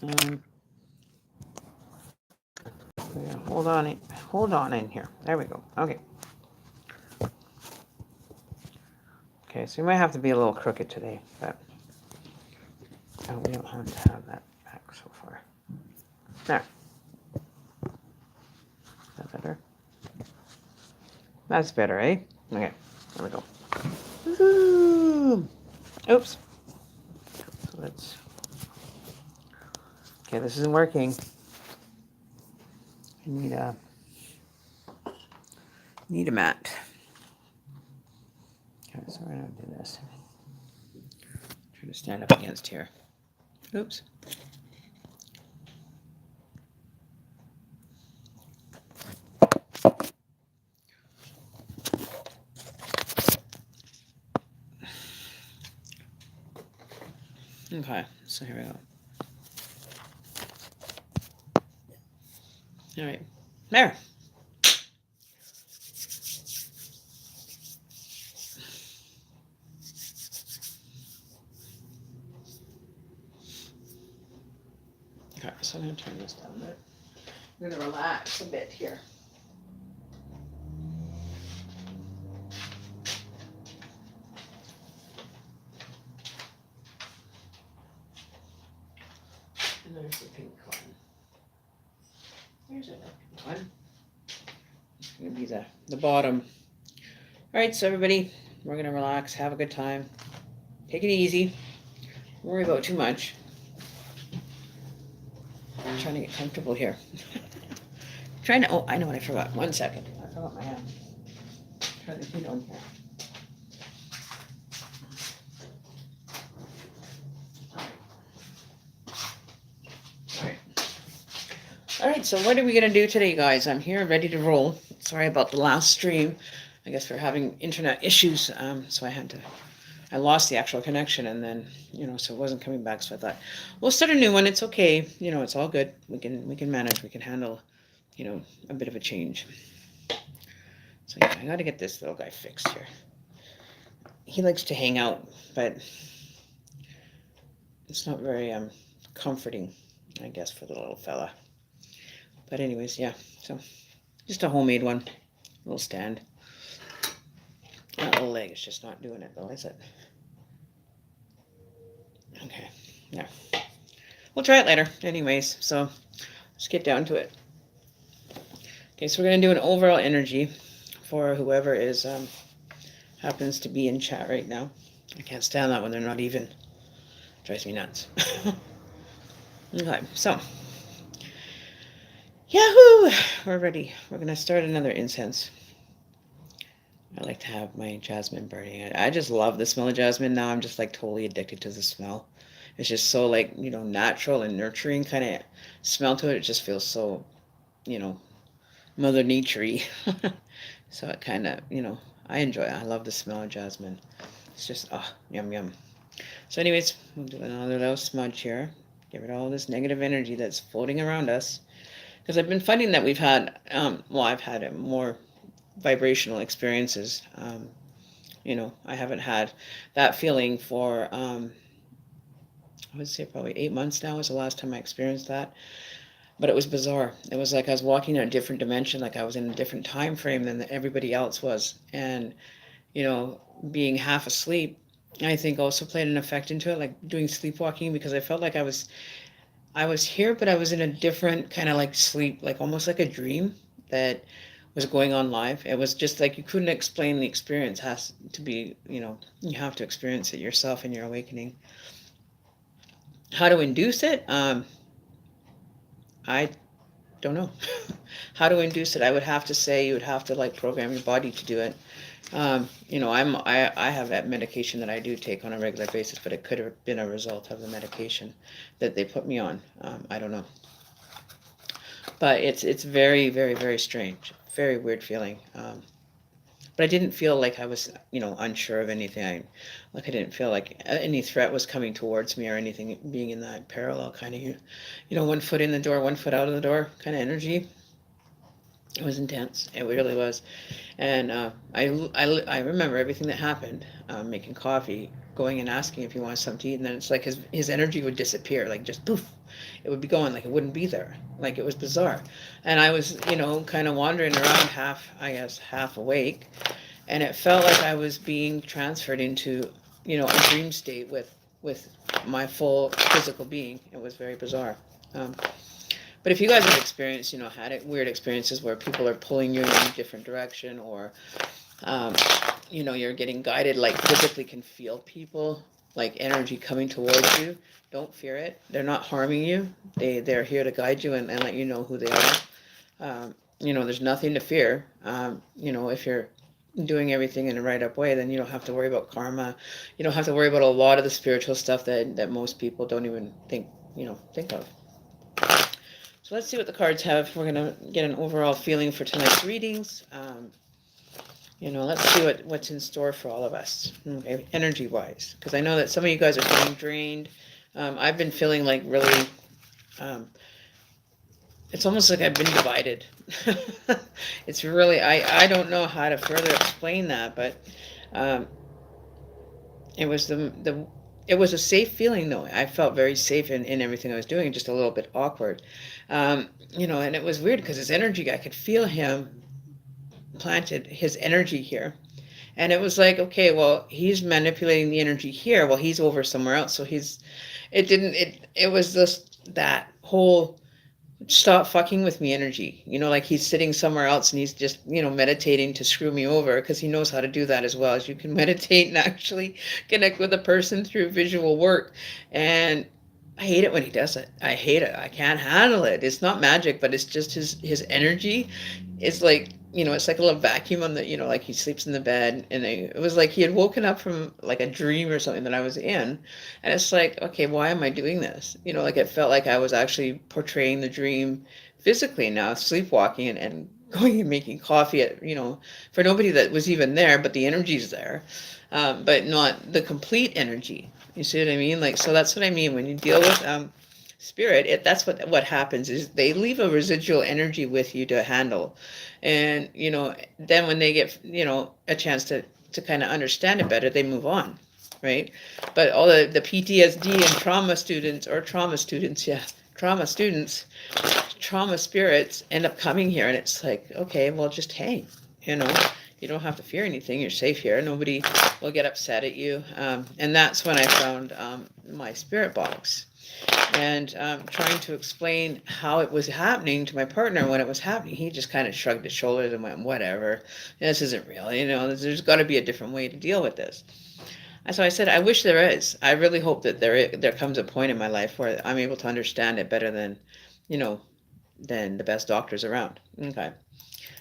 Yeah, hold on in here. There we go. Okay. Okay, so we might have to be a little crooked today, but we don't have to have that back so far. There. Is that better? That's better, eh? Okay, there we go. Woo-hoo! Oops. So let's. Okay, this isn't working. I need a mat. Okay, so we're gonna do this. Try to stand up against here. Oops. Okay, so here we go. All right, there. Okay, so I'm going to turn this down a bit. I'm going to relax a bit here. And there's the pink one. Here's another pink one. It's going to be the bottom. All right, so everybody, we're going to relax, have a good time. Take it easy. Don't worry about too much. I'm trying to get comfortable here. Oh, I know what I forgot. 1 second. I forgot my hand. Turn the heat on here. All right, so what are we going to do today, guys? I'm here ready to roll. Sorry about the last stream. I guess we're having internet issues, so I lost the actual connection, and then, so it wasn't coming back, so I thought, we'll start a new one. It's okay. It's all good. We can manage. We can handle, a bit of a change. So yeah, I got to get this little guy fixed here. He likes to hang out, but it's not very comforting, I guess, for the little fella. But anyways, yeah, so just a homemade one, little stand. That little leg is just not doing it though, is it? Okay, yeah. We'll try it later. Anyways, so let's get down to it. Okay, so we're going to do an overall energy for whoever is happens to be in chat right now. I can't stand that when they're not even. It drives me nuts. Okay, so yahoo! We're ready. We're going to start another incense. I like to have my jasmine burning. I just love the smell of jasmine now. I'm just like totally addicted to the smell. It's just so like, natural and nurturing kind of smell to it. It just feels so, Mother Nature-y. So it kind of, I enjoy it. I love the smell of jasmine. It's just, yum, yum. So anyways, we'll do another little smudge here. Get rid of all this negative energy that's floating around us. Because I've been finding that we've had, I've had more vibrational experiences. I haven't had that feeling for, I would say probably 8 months now was the last time I experienced that. But it was bizarre. It was like I was walking in a different dimension, like I was in a different time frame than everybody else was. And, being half asleep, I think also played an effect into it, like doing sleepwalking, because I felt like I was here, but I was in a different kind of like sleep, like almost like a dream that was going on live. It was just like you couldn't explain the experience. It has to be, you have to experience it yourself in your awakening. How to induce it? I don't know. How to induce it? I would have to say you would have to like program your body to do it. I have that medication that I do take on a regular basis, but it could have been a result of the medication that they put me on. I don't know. But it's very, very, very strange. Very weird feeling. But I didn't feel like I was, unsure of anything. I didn't feel like any threat was coming towards me or anything, being in that parallel kind of, 1 foot in the door, 1 foot out of the door kind of energy. It was intense. It really was. And I remember everything that happened, making coffee, going and asking if he wanted something to eat, and then it's like his energy would disappear, like just poof. it would be going, like it wouldn't be there. Like it was bizarre. And I was, kind of wandering around half awake, and it felt like I was being transferred into, a dream state with my full physical being. It was very bizarre. But if you guys have experienced, had weird experiences where people are pulling you in a different direction, or um, you're getting guided, like physically can feel people, like energy coming towards you, don't fear it. They're not harming you. They're here to guide you and let you know who they are. There's nothing to fear. If you're doing everything in the right up way, then you don't have to worry about karma. You don't have to worry about a lot of the spiritual stuff that most people don't even think of. So let's see what the cards have. We're going to get an overall feeling for tonight's readings. Let's see what's in store for all of us, okay, energy-wise. Because I know that some of you guys are feeling drained. I've been feeling like really, it's almost like I've been divided. It's really, I don't know how to further explain that, but it was it was a safe feeling, though. I felt very safe in everything I was doing, just a little bit awkward. And it was weird because his energy, I could feel him planted his energy here. And it was like, okay, well, he's manipulating the energy here while he's over somewhere else. So it was that whole stop fucking with me energy, like he's sitting somewhere else and he's just, meditating to screw me over, because he knows how to do that as well. As you can meditate and actually connect with a person through visual work. And I hate it when he does it. I hate it. I can't handle it. It's not magic, but it's just his energy is like, it's like a little vacuum on the, like he sleeps in the bed, and it was like he had woken up from like a dream or something that I was in. And it's like, okay, why am I doing this? Like it felt like I was actually portraying the dream physically now, sleepwalking and going and making coffee at, for nobody that was even there, but the energy's there, but not the complete energy. You see what I mean? Like, so that's what I mean when you deal with spirit. That's what happens is they leave a residual energy with you to handle, and then when they get a chance to kind of understand it better, they move on, right? But all the PTSD and trauma students, trauma spirits end up coming here, and it's like, okay, well, just hang. You don't have to fear anything. You're safe here. Nobody will get upset at you. And that's when I found my spirit box. And trying to explain how it was happening to my partner when it was happening, he just kind of shrugged his shoulders and went, whatever. This isn't real. There's got to be a different way to deal with this. And so I said, I wish there is. I really hope that there comes a point in my life where I'm able to understand it better than the best doctors around. Okay.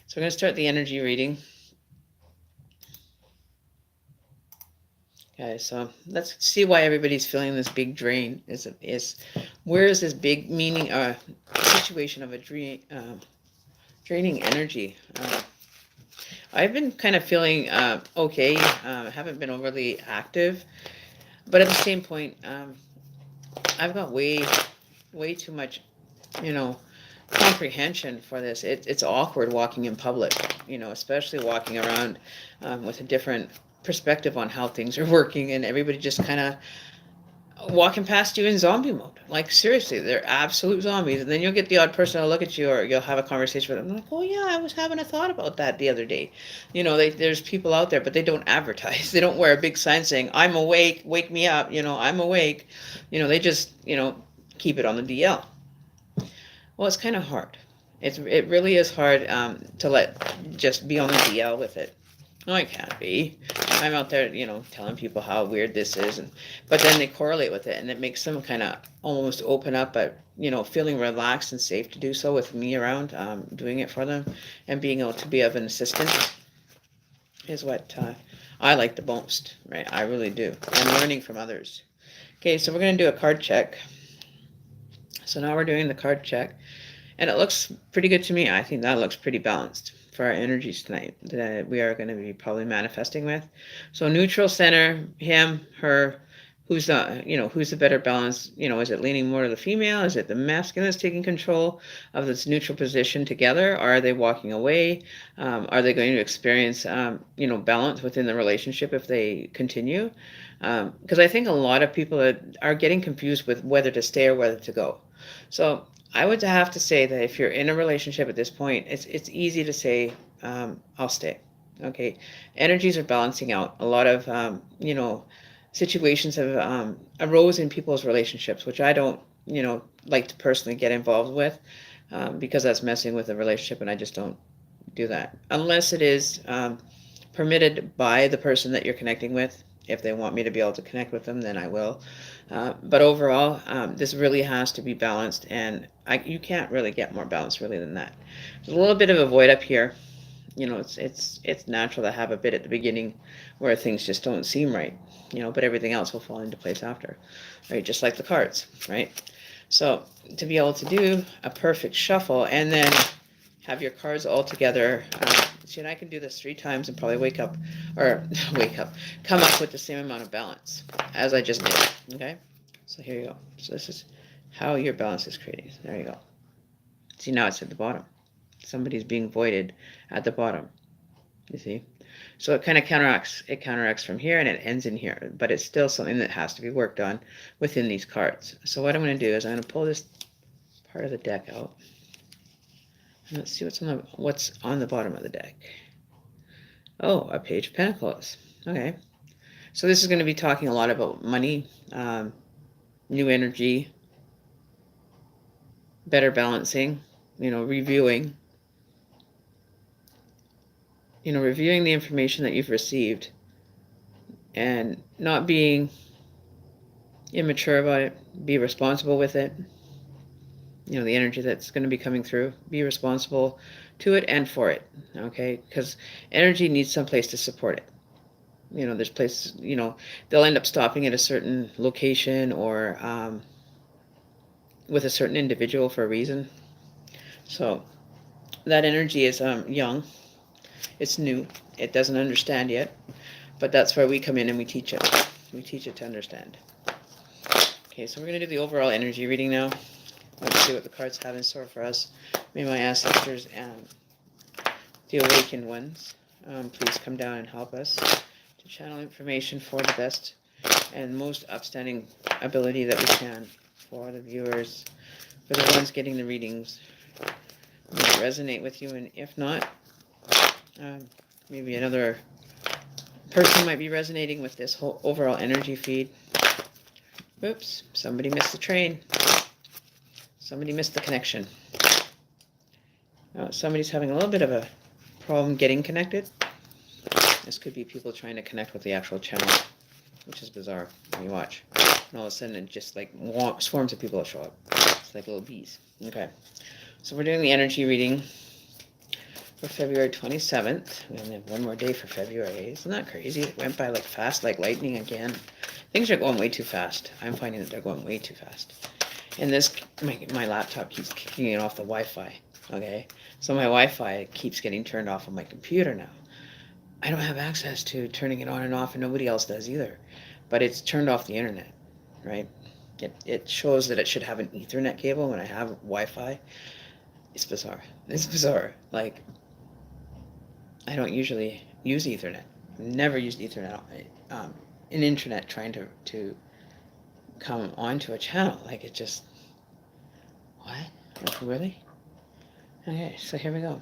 So we're going to start the energy reading. Okay, so let's see why everybody's feeling this big drain. Where is this big meaning situation of a draining energy? I've been kind of feeling okay. Haven't been overly active, but at the same point, I've got way too much, comprehension for this. It's awkward walking in public, especially walking around with a different perspective on how things are working, and everybody just kind of walking past you in zombie mode. Like, seriously, they're absolute zombies. And then you'll get the odd person to look at you, or you'll have a conversation with them like, oh yeah, I was having a thought about that the other day. There's people out there, but they don't advertise. They don't wear a big sign saying, I'm awake, wake me up, I'm awake. They just, keep it on the DL. Well, it's kind of hard. It really is hard to just be on the DL with it. No, I can't be. I'm out there, telling people how weird this is, but then they correlate with it, and it makes them kind of almost open up, but feeling relaxed and safe to do so with me around, doing it for them, and being able to be of an assistance is what I like the most, right? I really do. I'm learning from others. Okay, so we're going to do a card check. So now we're doing the card check, and it looks pretty good to me. I think that looks pretty balanced for our energies tonight that we are going to be probably manifesting with. So neutral center, him, her, who's the better balance? Is it leaning more to the female? Is it the masculine that's taking control of this neutral position together? Or are they walking away? Are they going to experience, balance within the relationship if they continue? Because I think a lot of people are getting confused with whether to stay or whether to go. So I would have to say that if you're in a relationship at this point, it's easy to say, I'll stay. Okay, energies are balancing out. A lot of situations have arose in people's relationships, which I don't like to personally get involved with, because that's messing with the relationship, and I just don't do that unless it is permitted by the person that you're connecting with. If they want me to be able to connect with them, then I will. But overall, this really has to be balanced, and you can't really get more balanced really than that. There's a little bit of a void up here. It's natural to have a bit at the beginning where things just don't seem right. But everything else will fall into place after, right? Just like the cards, right? So to be able to do a perfect shuffle and then have your cards all together. See, and I can do this 3 times and probably come up with the same amount of balance as I just did. Okay, so here you go. So this is how your balance is creating. There you go. See, now it's at the bottom. Somebody's being voided at the bottom. You see? So it kind of counteracts. It counteracts from here and it ends in here, but it's still something that has to be worked on within these cards. So what I'm going to do is I'm going to pull this part of the deck out. Let's see what's on the bottom of the deck. Oh, a Page of Pentacles. Okay. So this is going to be talking a lot about money, new energy, better balancing, reviewing, reviewing the information that you've received and not being immature about it. Be responsible with it. The energy that's going to be coming through. Be responsible to it and for it, okay? Because energy needs some place to support it. There's places, they'll end up stopping at a certain location or with a certain individual for a reason. So that energy is young. It's new. It doesn't understand yet. But that's where we come in and we teach it. We teach it to understand. Okay, so we're going to do the overall energy reading now. Let's see what the cards have in store for us. May my ancestors and the awakened ones please come down and help us to channel information for the best and most upstanding ability that we can for the viewers, for the ones getting the readings. May it resonate with you, and if not, maybe another person might be resonating with this whole overall energy feed. Oops, somebody missed the train. Somebody missed the connection. Somebody's having a little bit of a problem getting connected. This could be people trying to connect with the actual channel, which is bizarre when you watch. And all of a sudden it just like swarms of people that show up. It's like little bees. Okay, so we're doing the energy reading for February 27th. We only have one more day for February. Isn't that crazy? It went by like fast like lightning again. Things are going way too fast. I'm finding that they're going way too fast. And my laptop keeps kicking it off the Wi-Fi, okay? So my Wi-Fi keeps getting turned off on my computer now. I don't have access to turning it on and off, and nobody else does either. But it's turned off the internet, right? It shows that it should have an Ethernet cable when I have Wi-Fi. It's bizarre. It's bizarre. Like, I don't usually use Ethernet. Never used Ethernet. An internet trying to come onto a channel. Like, it just, what? Like, really? Okay, so here we go.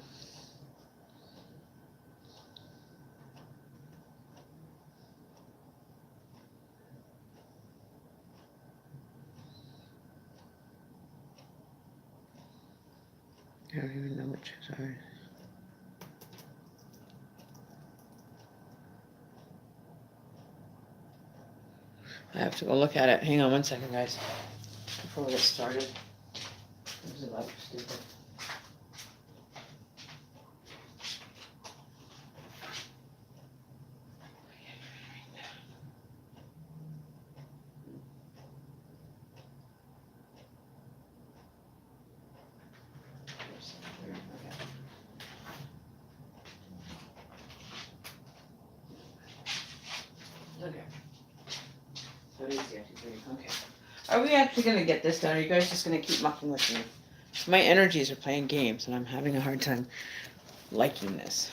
I don't even know which, sorry. I have to go look at it. Hang on one second, guys, before we get started. This is like stupid. Okay. So it is the actual thing. Okay. Are we actually going to get this done? Or are you guys just going to keep mucking with me? My energies are playing games, and I'm having a hard time liking this.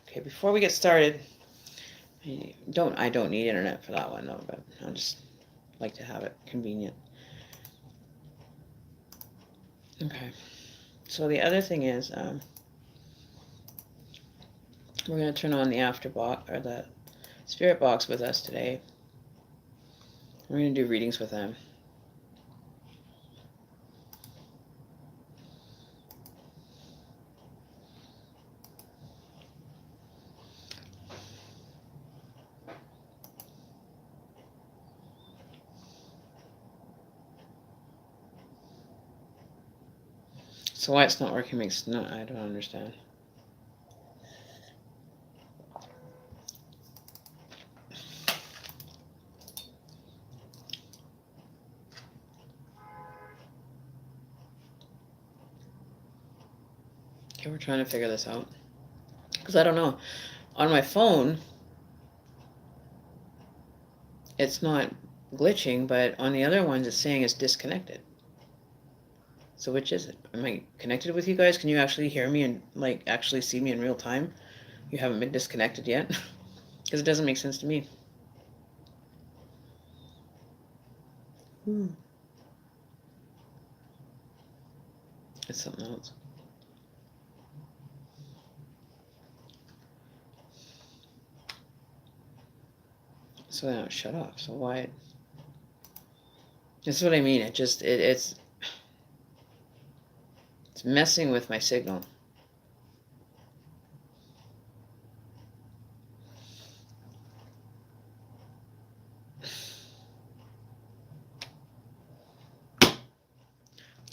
Okay, before we get started, I don't need internet for that one, though, but I just like to have it convenient. Okay. So the other thing is, we're going to turn on the after box, or the spirit box with us today. We're going to do readings with them. So why it's not working makes no, I don't understand. Okay, we're trying to figure this out. Because I don't know. On my phone, it's not glitching, but on the other ones, it's saying it's disconnected. So which is it? Am I connected with you guys? Can you actually hear me and like actually see me in real time? You haven't been disconnected yet? Because it doesn't make sense to me. It's something else. So now it shut off. So why? This is what I mean. It's messing with my signal.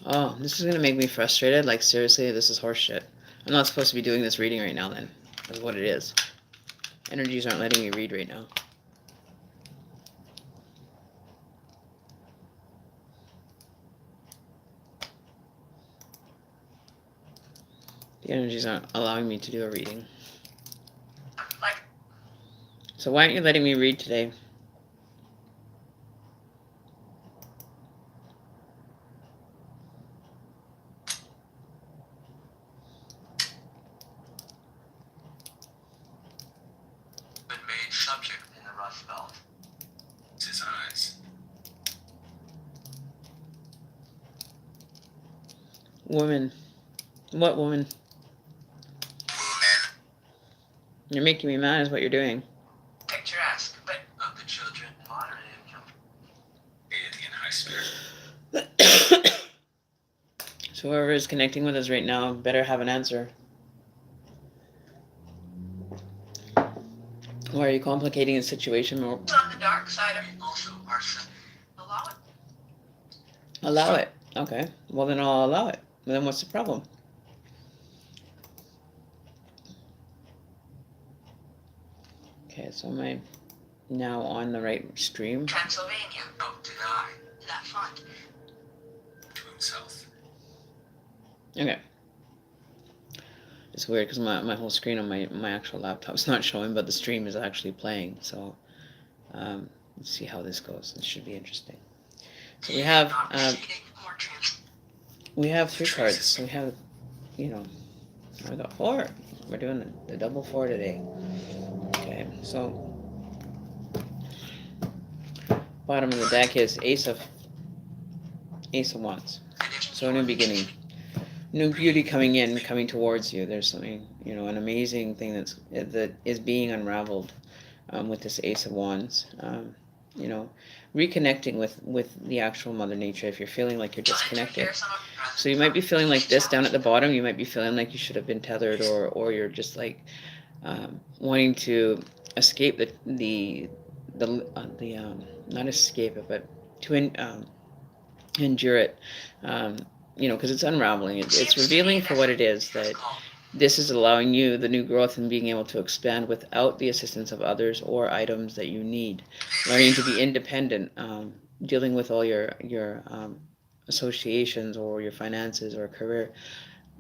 Oh, this is going to make me frustrated. Like, seriously, this is horseshit. I'm not supposed to be doing this reading right now, then. That's what it is. Energies aren't letting me read right now. The energies aren't allowing me to do a reading. So why aren't you letting me read today? Made subject in the Rust Belt. It's his eyes. Woman. What woman? Woman. You're making me mad is what you're doing. Picturesque, but of the children, moderate income. Deity and high spirit. So whoever is connecting with us right now better have an answer. Why are you complicating the situation more? It's on the dark side of also arson. Allow it. Allow it. Okay. Well, then I'll allow it. Then what's the problem? Okay, so am I now on the right stream? Transylvania. Oh, deny. That front. To himself. Okay. It's weird because my whole screen on my actual laptop's not showing, but the stream is actually playing. So let's see how this goes. This should be interesting. So we have 3 cards. So we have, we got 4. We're doing the double 4 today. Okay, so bottom of the deck is Ace of Wands. So a new beginning. New beauty coming towards you. There's something, an amazing thing that is being unraveled with this Ace of Wands. Reconnecting with the actual Mother Nature if you're feeling like you're disconnected. So you might be feeling like this down at the bottom. You might be feeling like you should have been tethered, or you're just like wanting to escape the not escape it, but to endure it. Because it's unraveling. It's revealing for what it is, that this is allowing you the new growth and being able to expand without the assistance of others or items that you need. Learning to be independent, dealing with all your associations or your finances or career.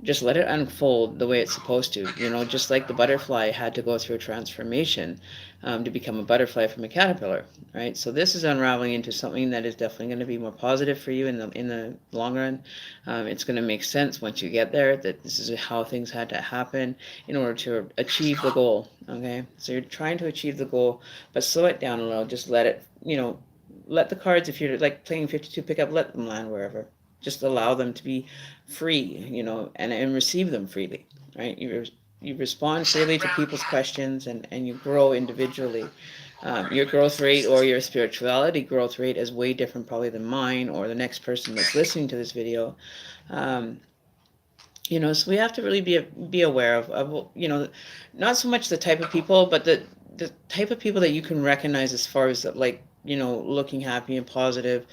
Just let it unfold the way it's supposed to. Just like the butterfly had to go through a transformation to become a butterfly from a caterpillar, right? So this is unraveling into something that is definitely going to be more positive for you in the long run. It's going to make sense once you get there that this is how things had to happen in order to achieve the goal, okay? So you're trying to achieve the goal, but slow it down a little. Just let it, let the cards, if you're like playing 52 pickup, let them land wherever. just allow them to be free, and receive them freely, right? You respond freely to people's questions, and you grow individually. Your growth rate or your spirituality growth rate is way different probably than mine or the next person that's listening to this video. Um, so we have to really be aware of not so much the type of people, but the type of people that you can recognize as far as like, looking happy and positive.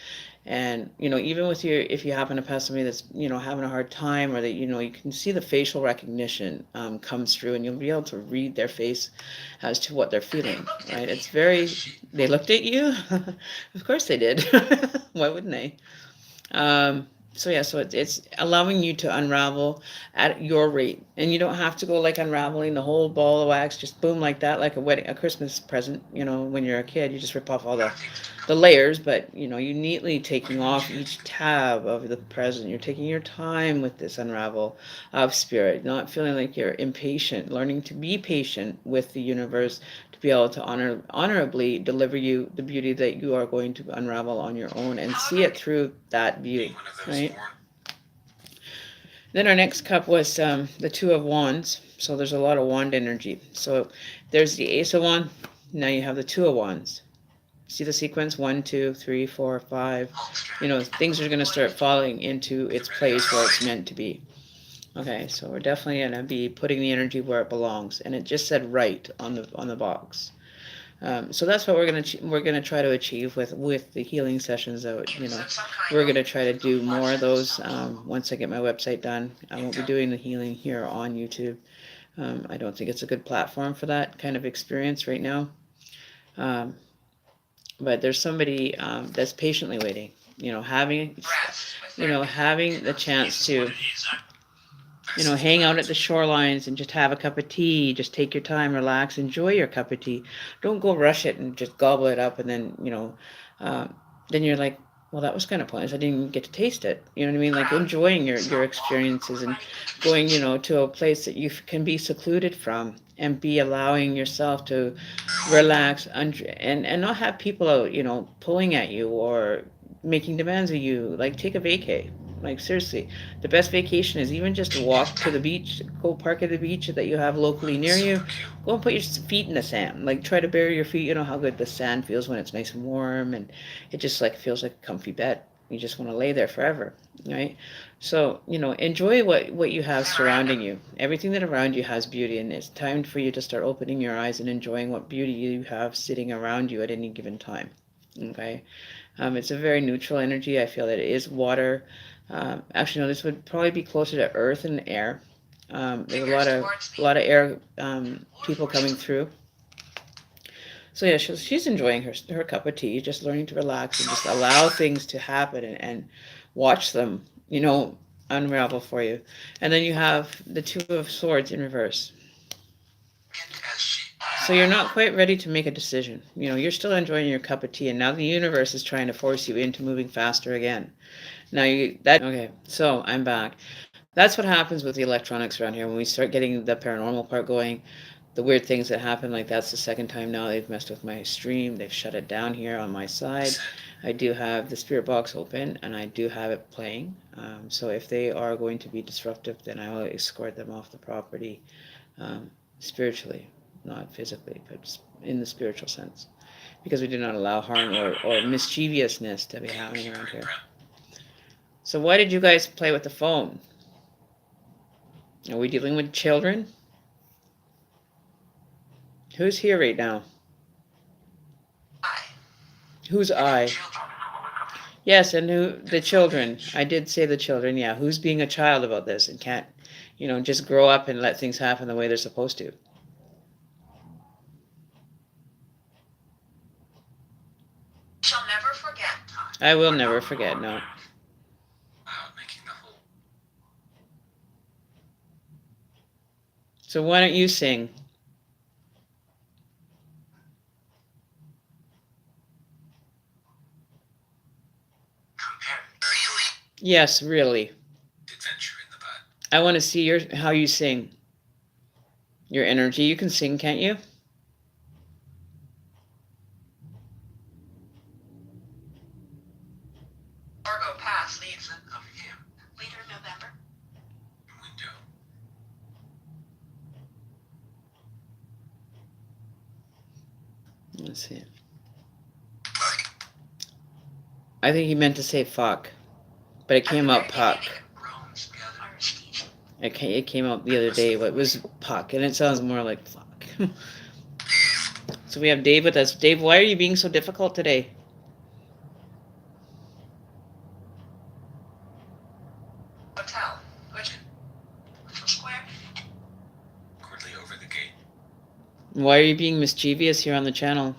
And, even with if you happen to pass somebody that's, having a hard time, or that, you can see the facial recognition comes through, and you'll be able to read their face as to what they're feeling, right? They looked at you? Of course they did. Why wouldn't they? So yeah, so it's allowing you to unravel at your rate, and you don't have to go like unraveling the whole ball of wax, just boom like that, like a Christmas present. When you're a kid, you just rip off all the layers, but you neatly taking off each tab of the present. You're taking your time with this unravel of spirit, not feeling like you're impatient, learning to be patient with the universe, to be able to honorably deliver you the beauty that you are going to unravel on your own, and see it through that view, right? Then our next cup was the Two of Wands. So there's a lot of wand energy. So there's the Ace of Wands. Now you have the Two of Wands. See the sequence? 1, 2, 3, 4, 5. Things are going to start falling into its place where it's meant to be. Okay, so we're definitely going to be putting the energy where it belongs, and it just said right on the box. So that's what we're gonna try to achieve with the healing sessions. That we're gonna try to do more of those once I get my website done. I won't be doing the healing here on YouTube. I don't think it's a good platform for that kind of experience right now. But there's somebody that's patiently waiting. Having the chance to hang out at the shorelines and just have a cup of tea. Just take your time, relax, enjoy your cup of tea. Don't go rush it and just gobble it up, and then you're like, well, that was kind of pointless. I didn't even get to taste it. You know what I mean? Like enjoying your experiences, and going, to a place that you can be secluded from, and be allowing yourself to relax and not have people out, pulling at you or making demands of you. Like take a vacay. Like seriously, the best vacation is even just to walk to the beach, go park at the beach that you have locally near you. Go and put your feet in the sand. Like try to bury your feet. You know how good the sand feels when it's nice and warm, and it just like feels like a comfy bed. You just want to lay there forever, right? So enjoy what you have surrounding you. Everything that around you has beauty, and it's time for you to start opening your eyes and enjoying what beauty you have sitting around you at any given time. Okay, it's a very neutral energy. I feel that it is water. Actually, no, this would probably be closer to earth and air. There's a lot of air people coming through. So yeah, she's enjoying her cup of tea, just learning to relax and just allow things to happen, and watch them, unravel for you. And then you have the Two of Swords in reverse. So you're not quite ready to make a decision. You're still enjoying your cup of tea, and now the universe is trying to force you into moving faster again. Okay, so I'm back. That's what happens with the electronics around here when we start getting the paranormal part going. The weird things that happen, like that's the second time now they've messed with my stream. They've shut it down here on my side. I do have the spirit box open, and I do have it playing. So if they are going to be disruptive, then I will escort them off the property, spiritually, not physically, but in the spiritual sense, because we do not allow harm or mischievousness to be happening around here. So why did you guys play with the phone? Are we dealing with children? Who's here right now? Who's I? Yes, and who? The children. I did say the children, yeah. Who's being a child about this and can't, just grow up and let things happen the way they're supposed to? Shall never forget. I will never forget, no. So why don't you sing? Yes, really. I want to see how you sing. Your energy. You can sing, can't you? Let's see. I think he meant to say fuck, but it came out puck. It came out the other day, but it was puck, and it sounds more like fuck. So we have Dave with us. Dave, why are you being so difficult today? Hotel. Square. Quickly over the gate. Why are you being mischievous here on the channel?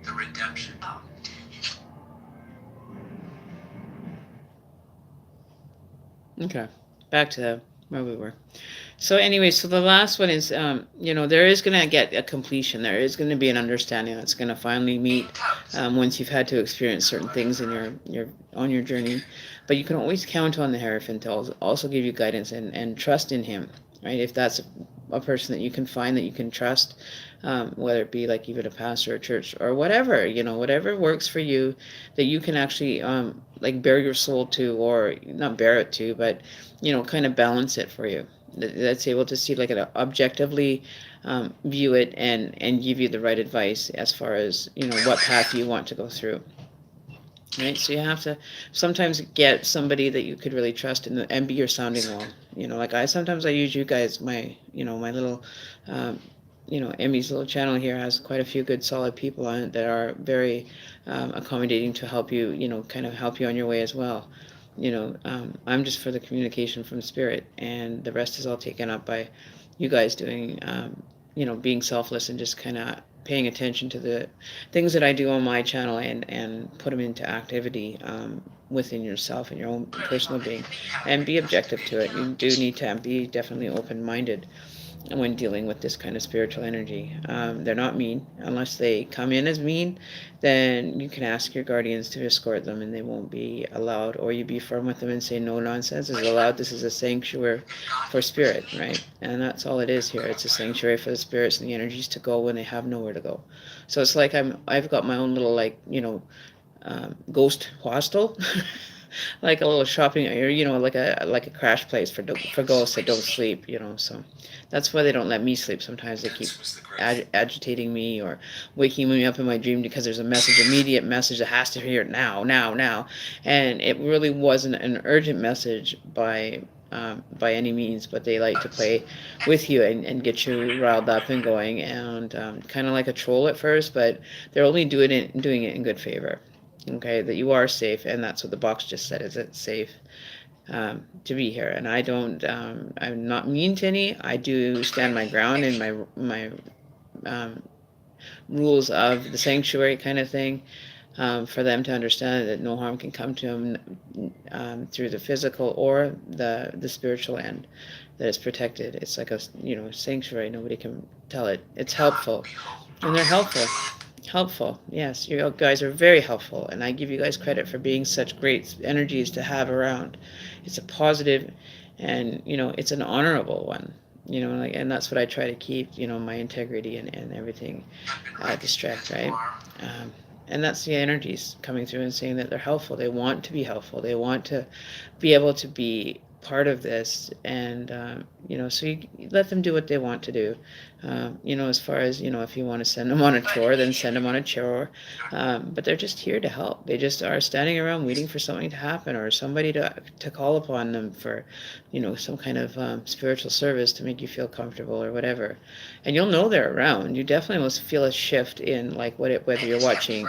The redemption. Okay, back to where we were. So anyway, so the last one is, there is going to get a completion. There is going to be an understanding that's going to finally meet once you've had to experience certain things in your journey. But you can always count on the Hierophant to also give you guidance and trust in him, right? If that's a person that you can find that you can trust, whether it be like even a pastor or church or whatever, whatever works for you, that you can actually like bare your soul to, or not bare it to, but kind of balance it for you. That's able to see like an objectively view it and give you the right advice as far as what path you want to go through. Right, so you have to sometimes get somebody that you could really trust and be your sounding wall. Like I use you guys. My little, Emmy's little channel here has quite a few good solid people on it that are very accommodating to help you, kind of help you on your way as well. I'm just for the communication from spirit, and the rest is all taken up by you guys doing, being selfless and just kind of paying attention to the things that I do on my channel and put them into activity within yourself and your own personal being, and be objective to it. You do need to be definitely open-minded when dealing with this kind of spiritual energy. They're not mean. Unless they come in as mean, then you can ask your guardians to escort them and they won't be allowed, or you be firm with them and say no nonsense is allowed. This is a sanctuary for spirit, right? And that's all it is here. It's a sanctuary for the spirits and the energies to go when they have nowhere to go. So it's like I've got my own little ghost hostel. Like a little shopping, or like a crash place for ghosts that don't sleep. So that's why they don't let me sleep. Sometimes they keep agitating me or waking me up in my dream because there's a immediate message that has to hear it now, and it really wasn't an urgent message by any means, but they like to play with you and get you riled up and going, and kind of like a troll at first, but they're only doing it in good favor. Okay, that you are safe, and that's what the box just said, is it's safe to be here. And I'm not mean to any. I do stand my ground in my rules of the sanctuary kind of thing, for them to understand that no harm can come to them through the physical or the spiritual end, that it's protected. It's like a sanctuary. Nobody can tell it. It's helpful, and they're helpful. Yes, you guys are very helpful, and I give you guys credit for being such great energies to have around. It's a positive, and it's an honorable one. And that's what I try to keep. My integrity and everything distract, right? And that's the energies coming through and saying that they're helpful. They want to be helpful. They want to be able to be part of this, and so you let them do what they want to do. As far as if you want to send them on a tour, then send them on a tour, but they're just here to help. They just are standing around waiting for something to happen, or somebody to call upon them for some kind of spiritual service to make you feel comfortable or whatever. And you'll know they're around. You definitely will feel a shift in like whether you're watching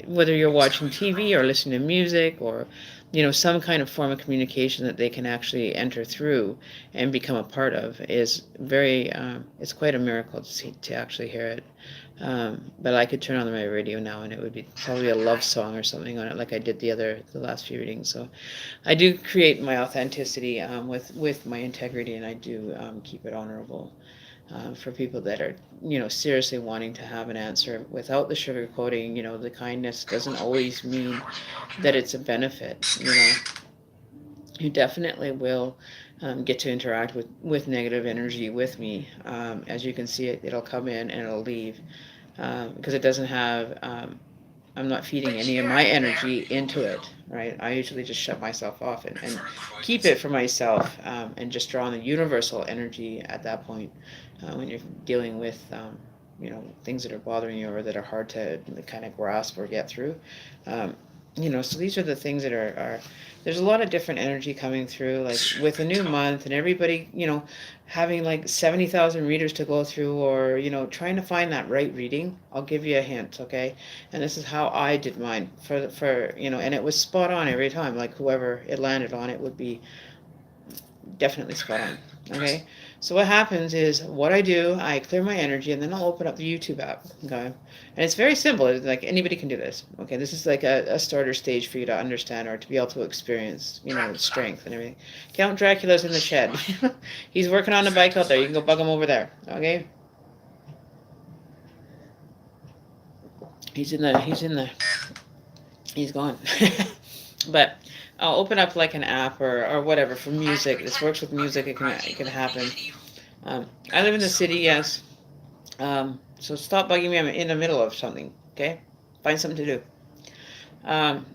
whether you're watching TV or listening to music, or some kind of form of communication that they can actually enter through and become a part of, is very it's quite a miracle to actually hear it. But I could turn on my radio now and it would be probably a love song or something on it, like I did the last few readings. So I do create my authenticity with my integrity, and I do keep it honorable. For people that are, seriously wanting to have an answer without the sugarcoating. The kindness doesn't always mean that it's a benefit. You definitely will get to interact with negative energy with me. As you can see, it'll come in and it'll leave, because it doesn't have I'm not feeding any of my energy into it, right? I usually just shut myself off and keep it for myself, and just draw on the universal energy at that point, when you're dealing with, things that are bothering you or that are hard to kind of grasp or get through. Um, so these are the things that are there's a lot of different energy coming through, like with a new month and everybody, having like 70,000 readers to go through, or, trying to find that right reading. I'll give you a hint, okay? And this is how I did mine and it was spot on every time. Like whoever it landed on, it would be definitely spot on. Okay, so what happens is what I do, I clear my energy, and then I'll open up the YouTube app. Okay, and it's very simple. It's like anybody can do this. Okay, this is like a starter stage for you to understand or to be able to experience, strength and everything. Count Dracula's in the shed. He's working on the bike out there. You can go bug him over there. Okay, he's in the. He's gone. But I'll open up like an app or whatever for music. This works with music. It can happen. I live in the city, yes. So stop bugging me. I'm in the middle of something. Okay, find something to do. Um,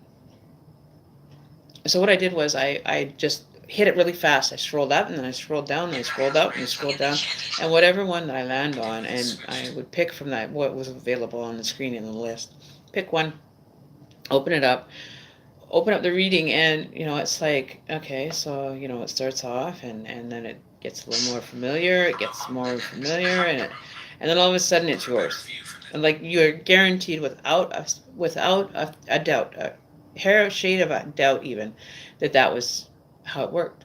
so what I did was I just hit it really fast. I scrolled up and then I scrolled down and I scrolled up and I scrolled down, and whatever one that I land on, and I would pick from that what was available on the screen in the list. Pick one, open it up, open up the reading, and it's like, okay, so it starts off, and then it gets a little more familiar, it gets more familiar, and then all of a sudden it's yours, and like you're guaranteed without a doubt, a hair shade of a doubt even, that was how it worked.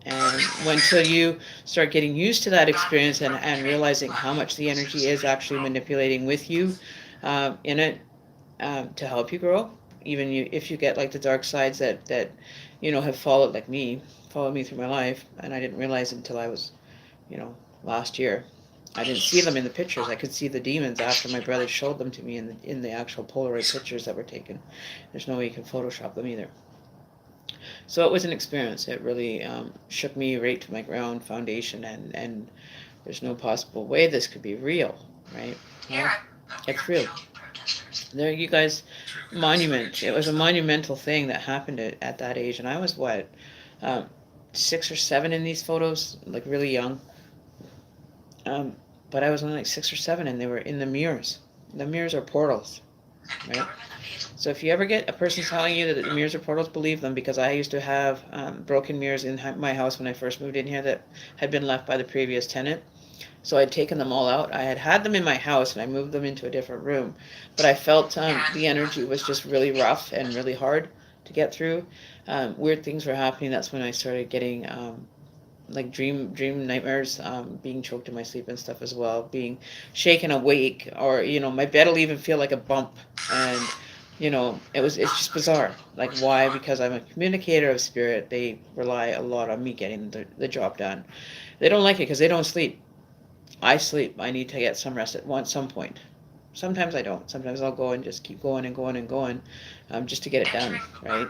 And until you start getting used to that experience, and realizing how much the energy is actually manipulating with you, in it, to help you grow, even if you get like the dark sides that have followed me through my life, and I didn't realize until I was, last year. I didn't see them in the pictures. I could see the demons after my brother showed them to me in the actual Polaroid pictures that were taken. There's no way you can Photoshop them either. So it was an experience. It really, shook me right to my ground foundation, and there's no possible way this could be real, right? Well, it's real. There, you guys, monument. It was a monumental thing that happened at that age, and I was what, 6 or 7 in these photos, like really young. Um, but I was only like 6 or 7, and they were in the mirrors. The mirrors are portals, right? So if you ever get a person telling you that the mirrors are portals, believe them, because I used to have, broken mirrors in my house when I first moved in here that had been left by the previous tenant. So I'd taken them all out. I had them in my house, and I moved them into a different room. But I felt, the energy was just really rough and really hard to get through. Weird things were happening. That's when I started getting, like dream nightmares, being choked in my sleep and stuff as well, being shaken awake, or my bed will even feel like a bump, and it's just bizarre. Like, why? Because I'm a communicator of spirit. They rely a lot on me getting the job done. They don't like it because they don't sleep. I sleep. I need to get some rest at some point. Sometimes I don't. Sometimes I'll go and just keep going and going and going, just to get it done, right?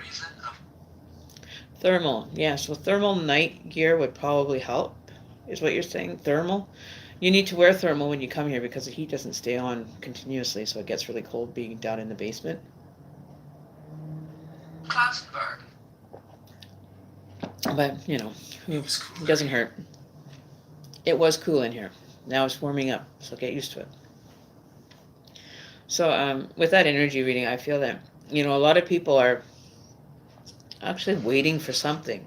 Thermal. Yeah, so thermal night gear would probably help, is what you're saying. Thermal. You need to wear thermal when you come here because the heat doesn't stay on continuously, so it gets really cold being down in the basement. Klausenberg. But, it doesn't hurt. It was cool in here. Now it's warming up, so get used to it. So, with that energy reading, I feel that, a lot of people are actually waiting for something.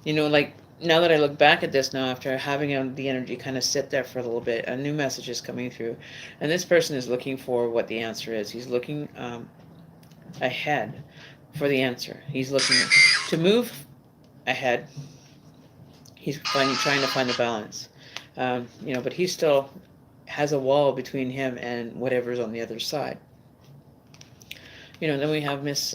Like, now that I look back at this now, after having the energy kind of sit there for a little bit, a new message is coming through. And this person is looking for what the answer is. He's looking, ahead for the answer. He's looking to move ahead. He's trying to find the balance. But he still has a wall between him and whatever's on the other side. Then we have Miss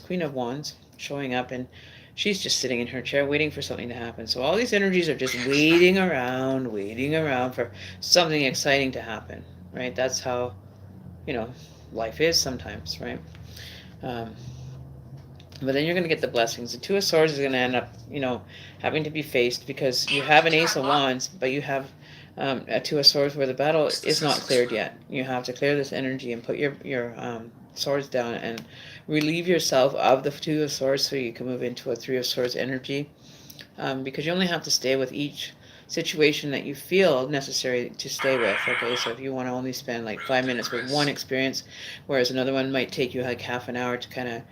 Queen of Wands showing up, and she's just sitting in her chair waiting for something to happen. So all these energies are just waiting around for something exciting to happen, right? That's how, life is sometimes, right? But then you're going to get the blessings. The Two of Swords is going to end up, having to be faced because you have an Ace of Wands, but you have, a Two of Swords where the battle is not cleared yet. You have to clear this energy and put your swords down and relieve yourself of the Two of Swords so you can move into a Three of Swords energy. Because you only have to stay with each situation that you feel necessary to stay with. Okay, so if you want to only spend like 5 minutes with one experience, whereas another one might take you like half an hour to kind of,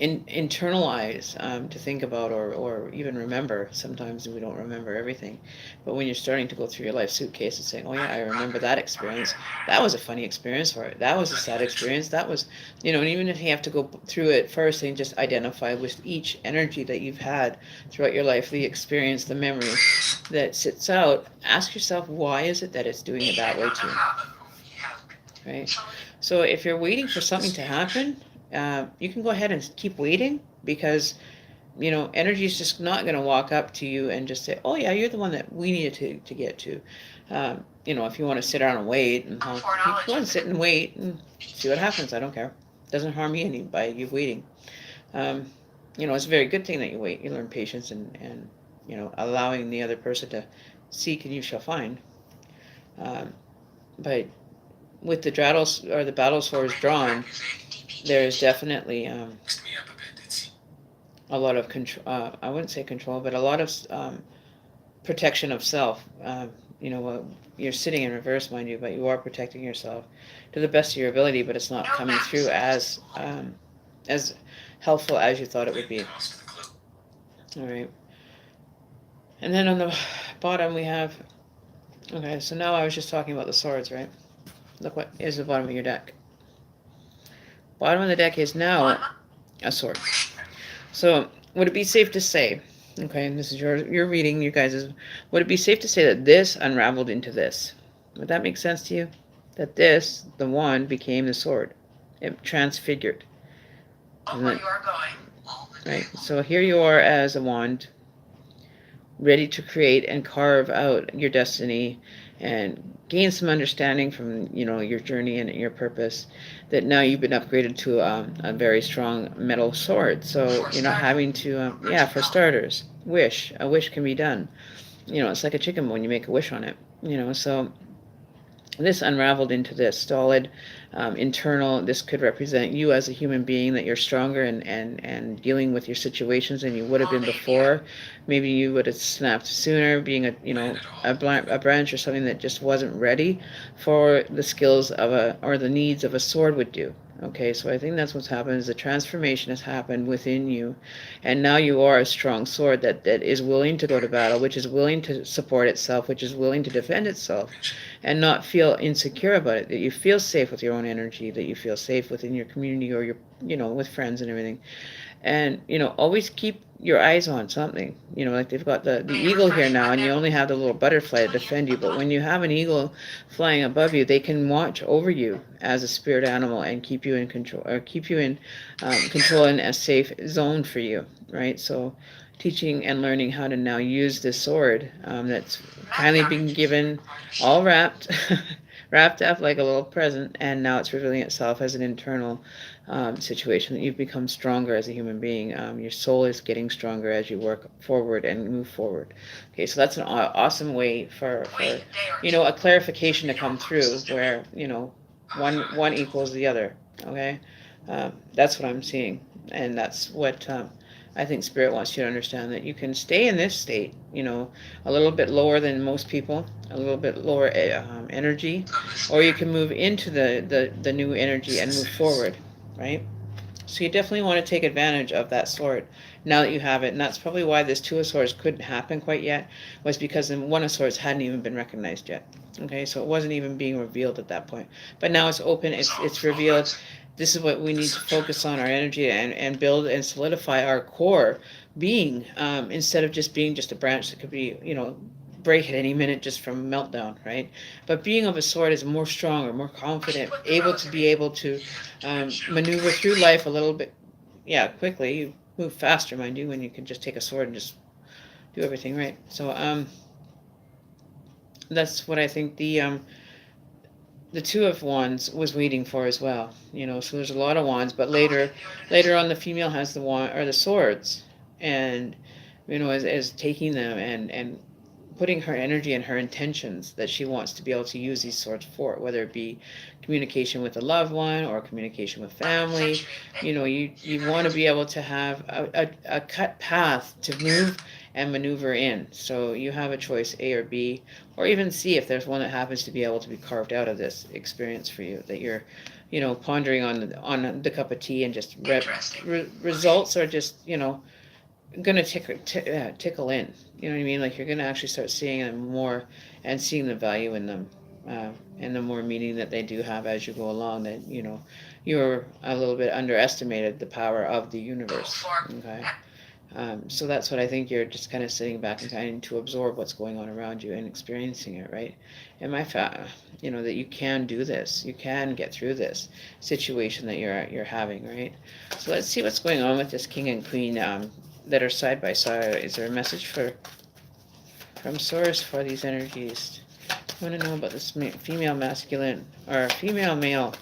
internalize, to think about, or even remember. Sometimes we don't remember everything, but when you're starting to go through your life suitcase and saying, oh yeah, I remember that experience, that was a funny experience, or that was a sad experience, that was, and even if you have to go through it first and just identify with each energy that you've had throughout your life, the experience, the memory that sits out, ask yourself, why is it that it's doing it that way to you? Right? So if you're waiting for something to happen, you can go ahead and keep waiting, because energy is just not going to walk up to you and just say, oh yeah, you're the one that we needed to get to. If you want to sit down and wait, and go and sit and wait and see what happens. I don't care. It doesn't harm you any by you waiting. It's a very good thing that you wait. You learn patience, and allowing the other person to seek and you shall find. But with the battle swords drawn, there is definitely a lot of control. I wouldn't say control, but a lot of protection of self. You're sitting in reverse, mind you, but you are protecting yourself to the best of your ability. But it's not coming through as helpful as you thought it would be. All right. And then on the bottom we have. Okay, so now I was just talking about the swords, right? Look what is the bottom of your deck. Bottom of the deck is now a sword. So would it be safe to say, okay, and this is your reading, you guys, would it be safe to say that this unraveled into this? Would that make sense to you? That this, the wand, became the sword. It transfigured. Where you are going. Right. So here you are as a wand, ready to create and carve out your destiny and gain some understanding from your journey and your purpose, that now you've been upgraded to a very strong metal sword. So having to for starters, a wish can be done. It's like a chicken when you make a wish on it. So this unraveled into this solid internal. This could represent you as a human being, that you're stronger and dealing with your situations than you would have been before. Maybe you would have snapped sooner, being a branch or something that just wasn't ready for the skills or the needs of a sword would do. Okay, so I think that's what's happened, is the transformation has happened within you, and now you are a strong sword that is willing to go to battle, which is willing to support itself, which is willing to defend itself, and not feel insecure about it, that you feel safe with your own energy, that you feel safe within your community or your, with friends and everything. And, always keep your eyes on something. Like they've got the eagle here now, and you only have the little butterfly to defend you. But when you have an eagle flying above you, they can watch over you as a spirit animal and keep you in control, or keep you in control in a safe zone for you, right? So teaching and learning how to now use this sword that's finally been given, all wrapped, wrapped up like a little present, and now it's revealing itself as an internal situation, that you've become stronger as a human being. Your soul is getting stronger as you work forward and move forward. Okay, so that's an awesome way for a clarification to come through, where one equals the other. Okay, that's what I'm seeing, and that's what I think Spirit wants you to understand, that you can stay in this state, a little bit lower than most people, a little bit lower energy, or you can move into the new energy and move forward, right? So you definitely want to take advantage of that sword now that you have it, and that's probably why this Two of Swords couldn't happen quite yet, was because the One of Swords hadn't even been recognized yet. Okay, so it wasn't even being revealed at that point. But now it's open, it's revealed. This is what we need to focus on, our energy, and build and solidify our core being, instead of just being just a branch that could be, break at any minute just from meltdown, right? But being of a sword is more stronger, more confident, able to maneuver through life a little bit, quickly. You move faster, mind you, when you can just take a sword and just do everything right. So that's what I think the Two of Wands was waiting for as well. So there's a lot of wands, but later on, the female has the wand or the swords, and as taking them and putting her energy and her intentions that she wants to be able to use these swords for, whether it be communication with a loved one or communication with family. You want to be able to have a cut path to move and maneuver in. So you have a choice, A or B, or even C if there's one that happens to be able to be carved out of this experience for you, that you're pondering on the cup of tea, and just results are just gonna tickle in. You know what I mean? Like, you're gonna actually start seeing them more and seeing the value in them, and the more meaning that they do have as you go along. That you're a little bit underestimated the power of the universe. Okay. So that's what I think. You're just kind of sitting back and trying to absorb what's going on around you and experiencing it, right? And that you can do this. You can get through this situation that you're having, right? So let's see what's going on with this king and queen that are side by side. Is there a message from source for these energies? I want to know about this female masculine or female male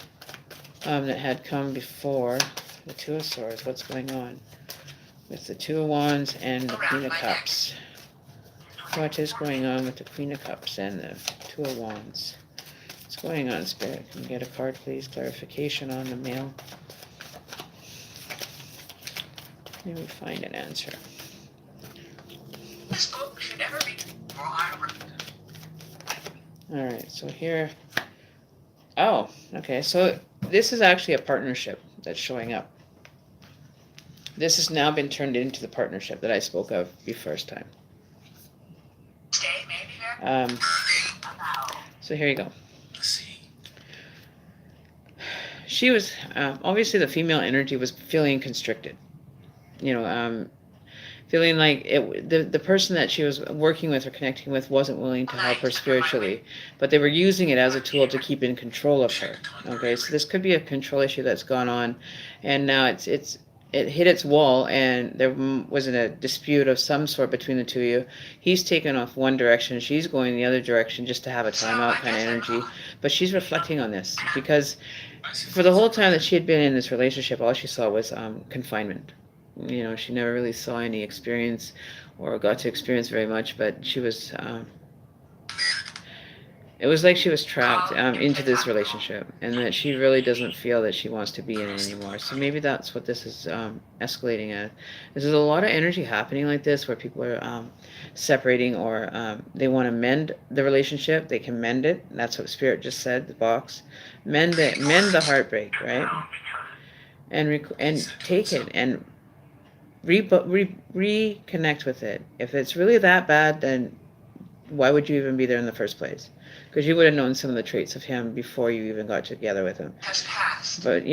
that had come before the Two of Swords. What's going on with the Two of Wands and the Queen of Cups? What is going on with the Queen of Cups and the Two of Wands? What's going on, Spirit? Can we get a card, please? Clarification on the male. Maybe find an answer. This book should never be All right, so here. Oh, okay. So this is actually a partnership that's showing up. This has now been turned into the partnership that I spoke of the first time. So here you go. She was obviously, the female energy was feeling constricted. Feeling like the person that she was working with or connecting with wasn't willing to help her spiritually, but they were using it as a tool to keep in control of her. Okay, so this could be a control issue that's gone on, and now it hit its wall, and there was a dispute of some sort between the two of you. He's taken off one direction, she's going the other direction, just to have a timeout kind of energy. But she's reflecting on this because for the whole time that she had been in this relationship, all she saw was confinement. She never really saw any experience or got to experience very much, but she was, it was like she was trapped into this relationship, and that she really doesn't feel that she wants to be in it anymore. So maybe that's what this is escalating at. There's a lot of energy happening like this where people are separating, or they want to mend the relationship. They can mend it. That's what Spirit just said, the box. Mend the heartbreak, right? And take it and reconnect with it. If it's really that bad, then why would you even be there in the first place? Because you would have known some of the traits of him before you even got together with him. But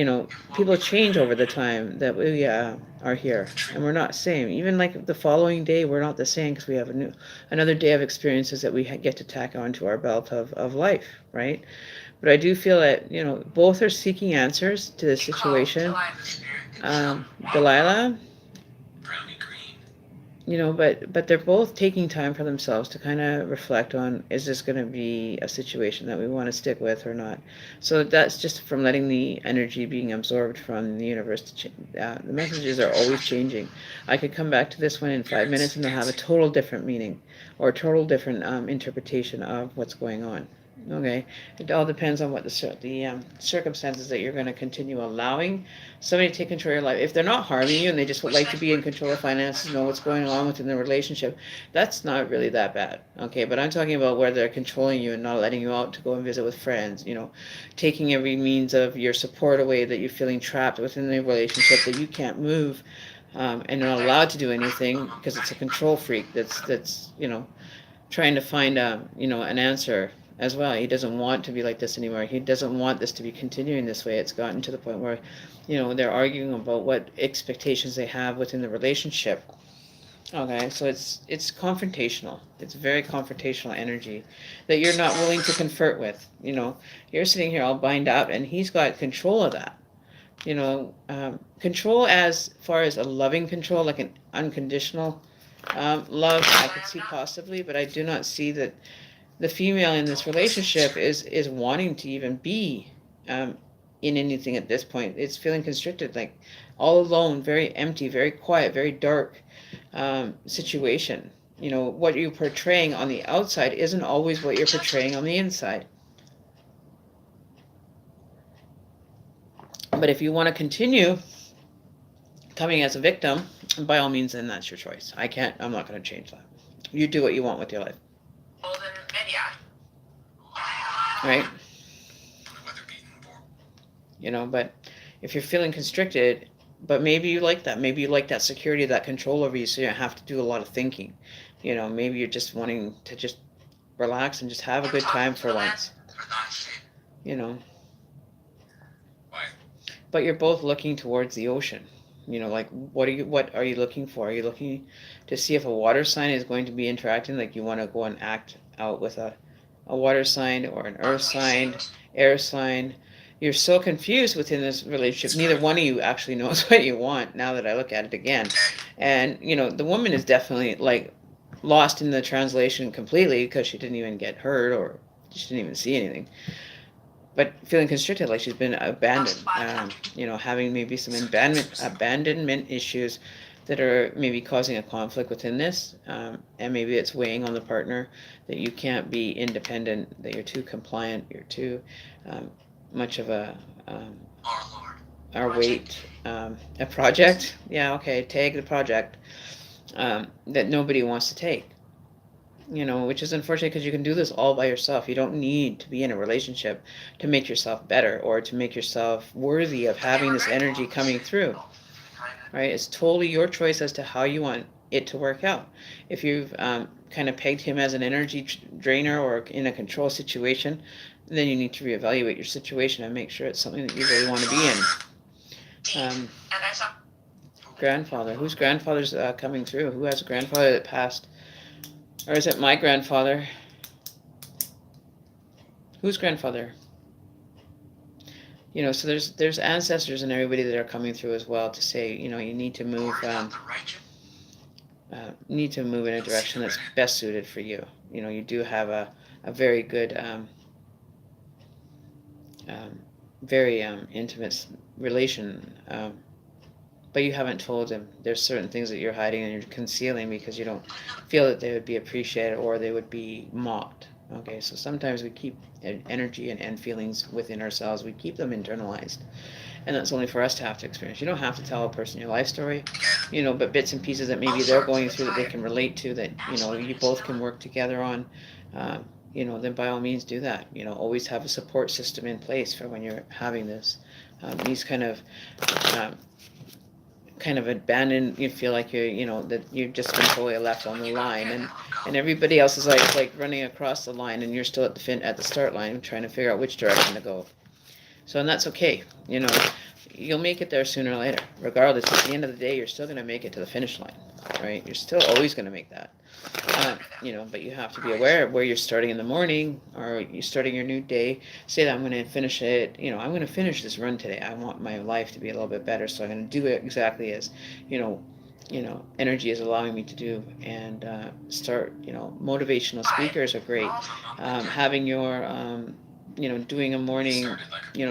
people change over the time that we are here, and we're not the same. Even like the following day, we're not the same, because we have another day of experiences that we get to tack onto our belt of life, right? But I do feel that both are seeking answers to this situation. Delilah. But they're both taking time for themselves to kind of reflect on, is this going to be a situation that we want to stick with or not? So that's just from letting the energy being absorbed from the universe. The messages are always changing. I could come back to this one in 5 minutes and they'll have a total different meaning or a total different interpretation of what's going on. Okay, it all depends on what the circumstances that you're going to continue allowing somebody to take control of your life. If they're not harming you and they just would like to be in control of finances, know what's going on within the relationship, that's not really that bad. Okay, but I'm talking about where they're controlling you and not letting you out to go and visit with friends, taking every means of your support away, that you're feeling trapped within the relationship, that you can't move and not allowed to do anything because it's a control freak that's trying to find an answer as well. He doesn't want to be like this anymore. He doesn't want this to be continuing this way. It's gotten to the point where, they're arguing about what expectations they have within the relationship. Okay, so it's confrontational. It's very confrontational energy that you're not willing to convert with. You're sitting here all bind up, and he's got control of that. Control as far as a loving control, like an unconditional love, I could see possibly, but I do not see that the female in this relationship is wanting to even be in anything at this point. It's feeling constricted, like all alone, very empty, very quiet, very dark situation. what you're portraying on the outside isn't always what you're portraying on the inside. But if you want to continue coming as a victim, by all means, then that's your choice. I'm not going to change that. You do what you want with your life. Right? But if you're feeling constricted, but maybe you like that. Maybe you like that security, that control over you, so you don't have to do a lot of thinking. Maybe you're just wanting to just relax and just have a good time for once. But you're both looking towards the ocean. Like what are you looking for? Are you looking to see if a water sign is going to be interacting? Like you want to go and act out with a water sign or an earth sign, air sign. You're so confused within this relationship. Neither one of you actually knows what you want now that I look at it again. And, the woman is definitely like lost in the translation completely because she didn't even get hurt or she didn't even see anything. But feeling constricted, like she's been abandoned, having maybe some abandonment issues that are maybe causing a conflict within this, and maybe it's weighing on the partner that you can't be independent, that you're too compliant, you're too much of a our weight, a project. Yeah, okay, take the project that nobody wants to take. Which is unfortunate because you can do this all by yourself. You don't need to be in a relationship to make yourself better or to make yourself worthy of having this energy coming through. Right? It's totally your choice as to how you want it to work out. If you've kind of pegged him as an energy drainer or in a control situation, then you need to reevaluate your situation and make sure it's something that you really want to be in. Grandfather. Whose grandfather's coming through? Who has a grandfather that passed? Or is it my grandfather? Whose grandfather? So there's ancestors and everybody that are coming through as well to say, you need to move in a direction that's best suited for you. You do have a very good, very intimate relation, but you haven't told him. There's certain things that you're hiding and you're concealing because you don't feel that they would be appreciated or they would be mocked. Okay, so sometimes we keep energy and feelings within ourselves. We keep them internalized, and that's only for us to have to experience. You don't have to tell a person your life story, but bits and pieces that maybe they're going through that they can relate to, that you both can work together on. Then by all means do that. Always have a support system in place for when you're having this. These kind of abandoned, you feel like that you've just been totally left on the line, and everybody else is like running across the line, and you're still at the start line trying to figure out which direction to go. So, and that's okay. You'll make it there sooner or later. Regardless, at the end of the day, you're still going to make it to the finish line, right? You're still always going to make that. But you have to be aware of where you're starting in the morning, or you're starting your new day. Say that I'm going to finish it. I'm going to finish this run today. I want my life to be a little bit better, so I'm going to do it exactly as, energy is allowing me to do, and start. Motivational speakers are great. Having your doing a morning,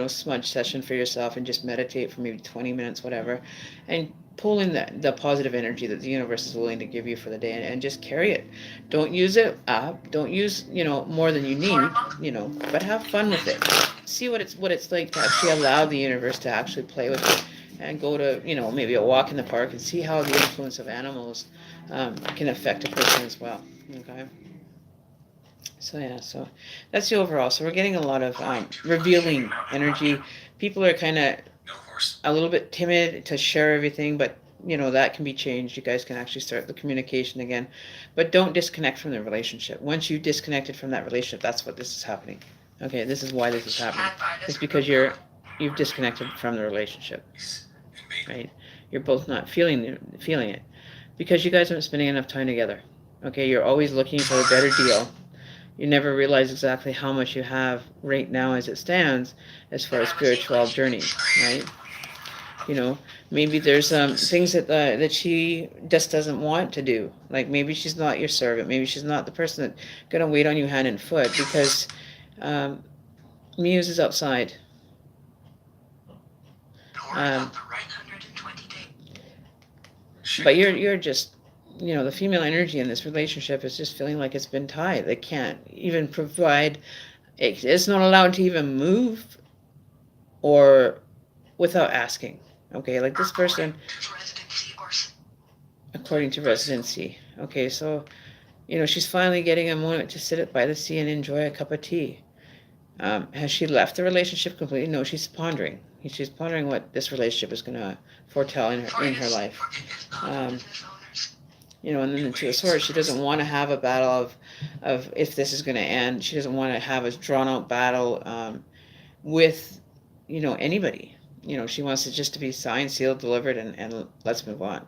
smudge session for yourself and just meditate for maybe 20 minutes, whatever, and pull in the positive energy that the universe is willing to give you for the day, and just carry it. Don't use it up. Don't use, more than you need, but have fun with it. See what it's like to actually allow the universe to actually play with it, and go to, maybe a walk in the park and see how the influence of animals can affect a person as well. Okay. So that's the overall. So we're getting a lot of revealing energy. People are kind of a little bit timid to share everything, but that can be changed. You guys can actually start the communication again, but don't disconnect from the relationship. Once you disconnected from that relationship, that's what this is happening. Okay, this is why this is happening. It's because you've disconnected from the relationship, right? You're both not feeling it because you guys aren't spending enough time together. Okay, you're always looking for a better deal. You never realize exactly how much you have right now as it stands as far as spiritual journey, right? Maybe there's things that she just doesn't want to do. Like maybe she's not your servant. Maybe she's not the person that's going to wait on you hand and foot because Muse is outside. But you're just the female energy in this relationship is just feeling like it's been tied. They can't even provide, it's not allowed to even move or without asking. Okay, like this person, according to residency. Okay, so, she's finally getting a moment to sit by the sea and enjoy a cup of tea. Has she left the relationship completely? No, she's pondering. She's pondering what this relationship is going to foretell in her life. Um, and then the Two of Swords, she doesn't want to have a battle of if this is going to end. She doesn't want to have a drawn out battle with, anybody. She wants it just to be signed, sealed, delivered, and let's move on.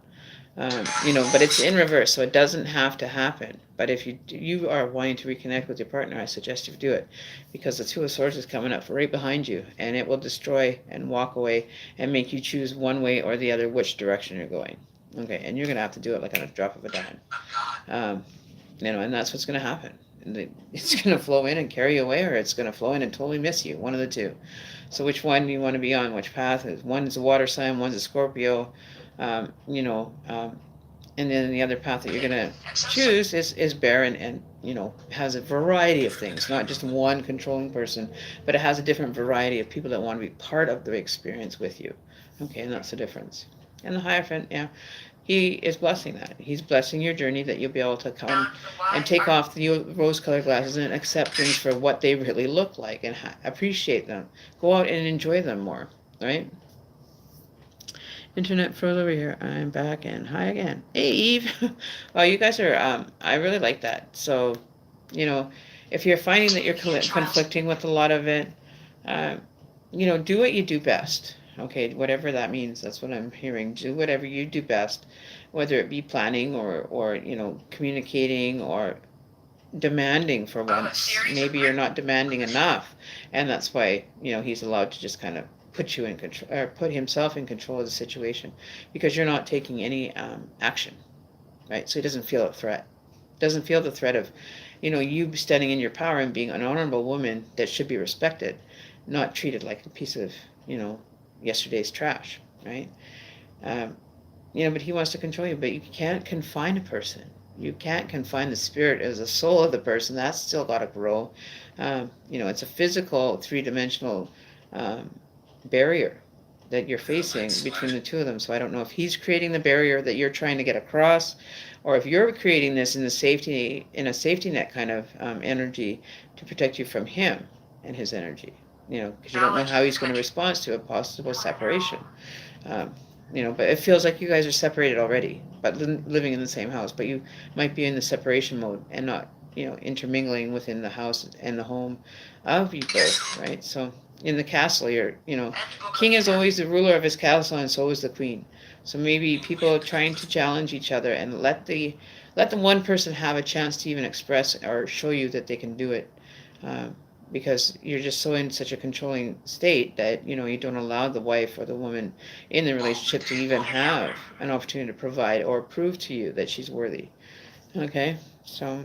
But it's in reverse, so it doesn't have to happen. But if you are wanting to reconnect with your partner, I suggest you do it, because the Two of Swords is coming up right behind you, and it will destroy and walk away and make you choose one way or the other which direction you're going. Okay, and you're going to have to do it like on a drop of a dime. And that's what's going to happen. It's going to flow in and carry you away, or it's going to flow in and totally miss you, one of the two. So which one do you want to be on? Which path? One's a water sign, one's a Scorpio. And then the other path that you're going to choose is barren and, has a variety of things, not just one controlling person, but it has a different variety of people that want to be part of the experience with you. Okay, and that's the difference. And the Hierophant, yeah, he is blessing that. He's blessing your journey, that you'll be able to come and take off the rose-colored glasses and accept things for what they really look like and appreciate them. Go out and enjoy them more, right? Internet froze over here. I'm back and hi again. Hey, Eve. Well, you guys are, I really like that. So, if you're finding that you're conflicting with a lot of it, do what you do best. Okay, whatever that means, that's what I'm hearing. Do whatever you do best, whether it be planning or communicating or demanding for once. Maybe you're not demanding enough, and that's why, he's allowed to just kind of put you in control, or put himself in control of the situation, because you're not taking any action, right? So he doesn't feel a threat. Doesn't feel the threat of, you standing in your power and being an honorable woman that should be respected, not treated like a piece of, yesterday's trash, right? But he wants to control you, but you can't confine a person. You can't confine the spirit as the soul of the person. That's still got to grow. It's a physical, three-dimensional barrier that you're facing between the two of them. So I don't know if he's creating the barrier that you're trying to get across, or if you're creating this in a safety net kind of energy to protect you from him and his energy. Because you don't know how he's going to respond to a possible separation. But it feels like you guys are separated already, but living in the same house. But you might be in the separation mode and not, intermingling within the house and the home of you both, right? So in the castle, king is always the ruler of his castle, and so is the queen. So maybe people are trying to challenge each other and let the one person have a chance to even express or show you that they can do it. Because you're just so in such a controlling state that, you don't allow the wife or the woman in the relationship to even have an opportunity to provide or prove to you that she's worthy. Okay? So,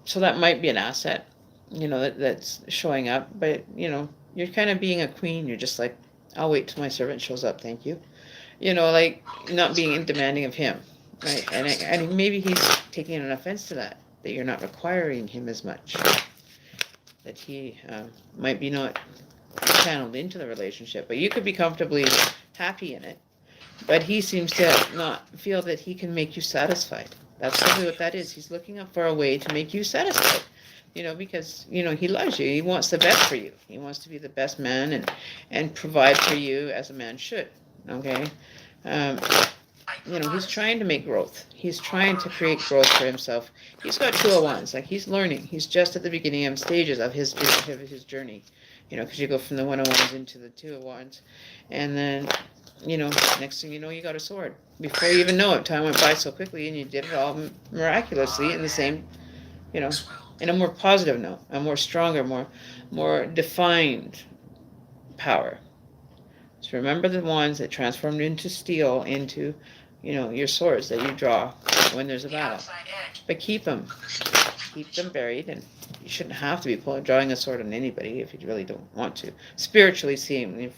so that might be an asset, that's showing up. But, you're kind of being a queen. You're just like, I'll wait till my servant shows up, thank you. Like not being demanding of him, right? And maybe he's taking an offense to that you're not requiring him as much. That he might be not channeled into the relationship, but you could be comfortably happy in it. But he seems to not feel that he can make you satisfied. That's probably what that is. He's looking up for a way to make you satisfied. Because, he loves you. He wants the best for you. He wants to be the best man and provide for you as a man should. Okay? He's trying to make growth. He's trying to create growth for himself. He's got 2 of Wands. Like, he's learning. He's just at the beginning of stages of his journey. Because you go from the 1 of Wands into the 2 of Wands. And then, next thing you know, you got a sword. Before you even know it, time went by so quickly, and you did it all miraculously in the same, in a more positive note, a more stronger, more defined power. So remember the wands that transformed into steel, into, your swords that you draw when there's a battle. But keep them buried, and you shouldn't have to be drawing a sword on anybody if you really don't want to. Spiritually seeing,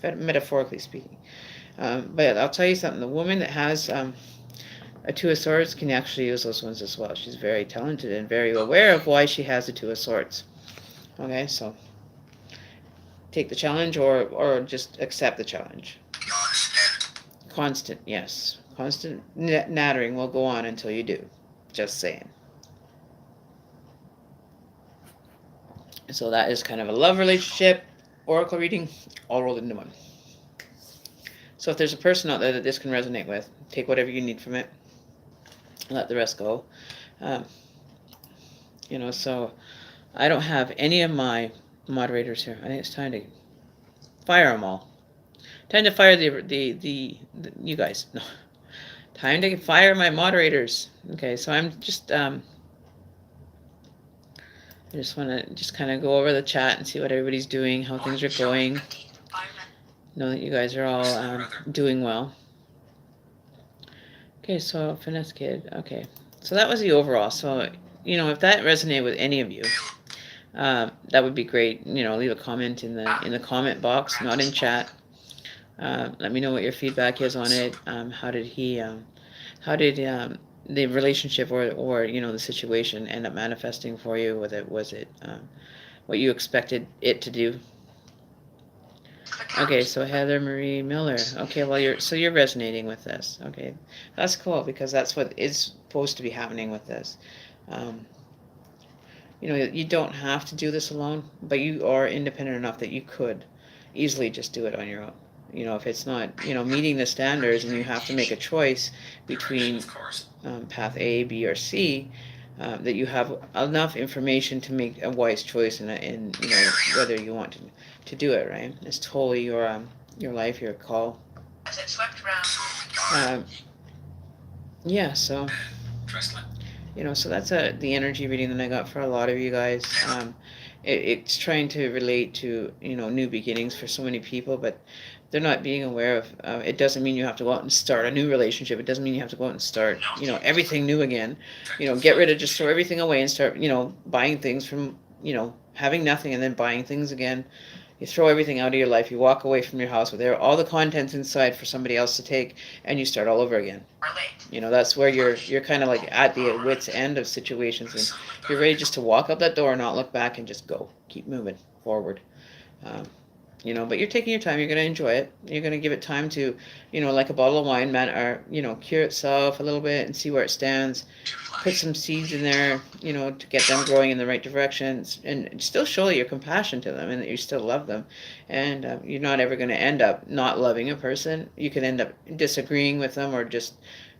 metaphorically speaking. But I'll tell you something, the woman that has A Two of Swords can actually use those ones as well. She's very talented and very aware of why she has a Two of Swords. Okay, so take the challenge or just accept the challenge. Constant, yes. Constant nattering will go on until you do. Just saying. So that is kind of a love relationship, oracle reading, all rolled into one. So if there's a person out there that this can resonate with, take whatever you need from it. Let the rest go. So I don't have any of my moderators here. I think it's time to fire them all. Time to fire the you guys. No. Time to fire my moderators. Okay, so I'm just I just want to just kind of go over the chat and see what everybody's doing, how things are going. Know that you guys are all doing well. Okay, so Finesse Kid. Okay, so that was the overall. So if that resonated with any of you, that would be great. Leave a comment in the comment box, not in chat. Let me know what your feedback is on it. How did the relationship or the situation end up manifesting for you? Was it what you expected it to do? Okay, so Heather Marie Miller. Okay, well you're resonating with this. Okay, that's cool because that's what is supposed to be happening with this. You don't have to do this alone, but you are independent enough that you could easily just do it on your own. If it's not meeting the standards and you have to make a choice between path A, B, or C, that you have enough information to make a wise choice in whether you want to do it, right? It's totally your life, your call. As it swept around. Yeah, so so that's the energy reading that I got for a lot of you guys. It's trying to relate to new beginnings for so many people, but they're not being aware of it. Doesn't mean you have to go out and start a new relationship. It doesn't mean you have to go out and start everything new again. Get rid of, just throw everything away and start buying things from having nothing and then buying things again. You throw everything out of your life. You walk away from your house with all the contents inside for somebody else to take, and you start all over again. That's where you're kind of like at the wit's end of situations, and you're ready just to walk out that door, not look back, and just go, keep moving forward. But you're taking your time. You're going to enjoy it. You're going to give it time to, like a bottle of wine, cure itself a little bit and see where it stands. Put some seeds in there, to get them growing in the right directions, and still show your compassion to them and that you still love them. And you're not ever going to end up not loving a person. You can end up disagreeing with them or just,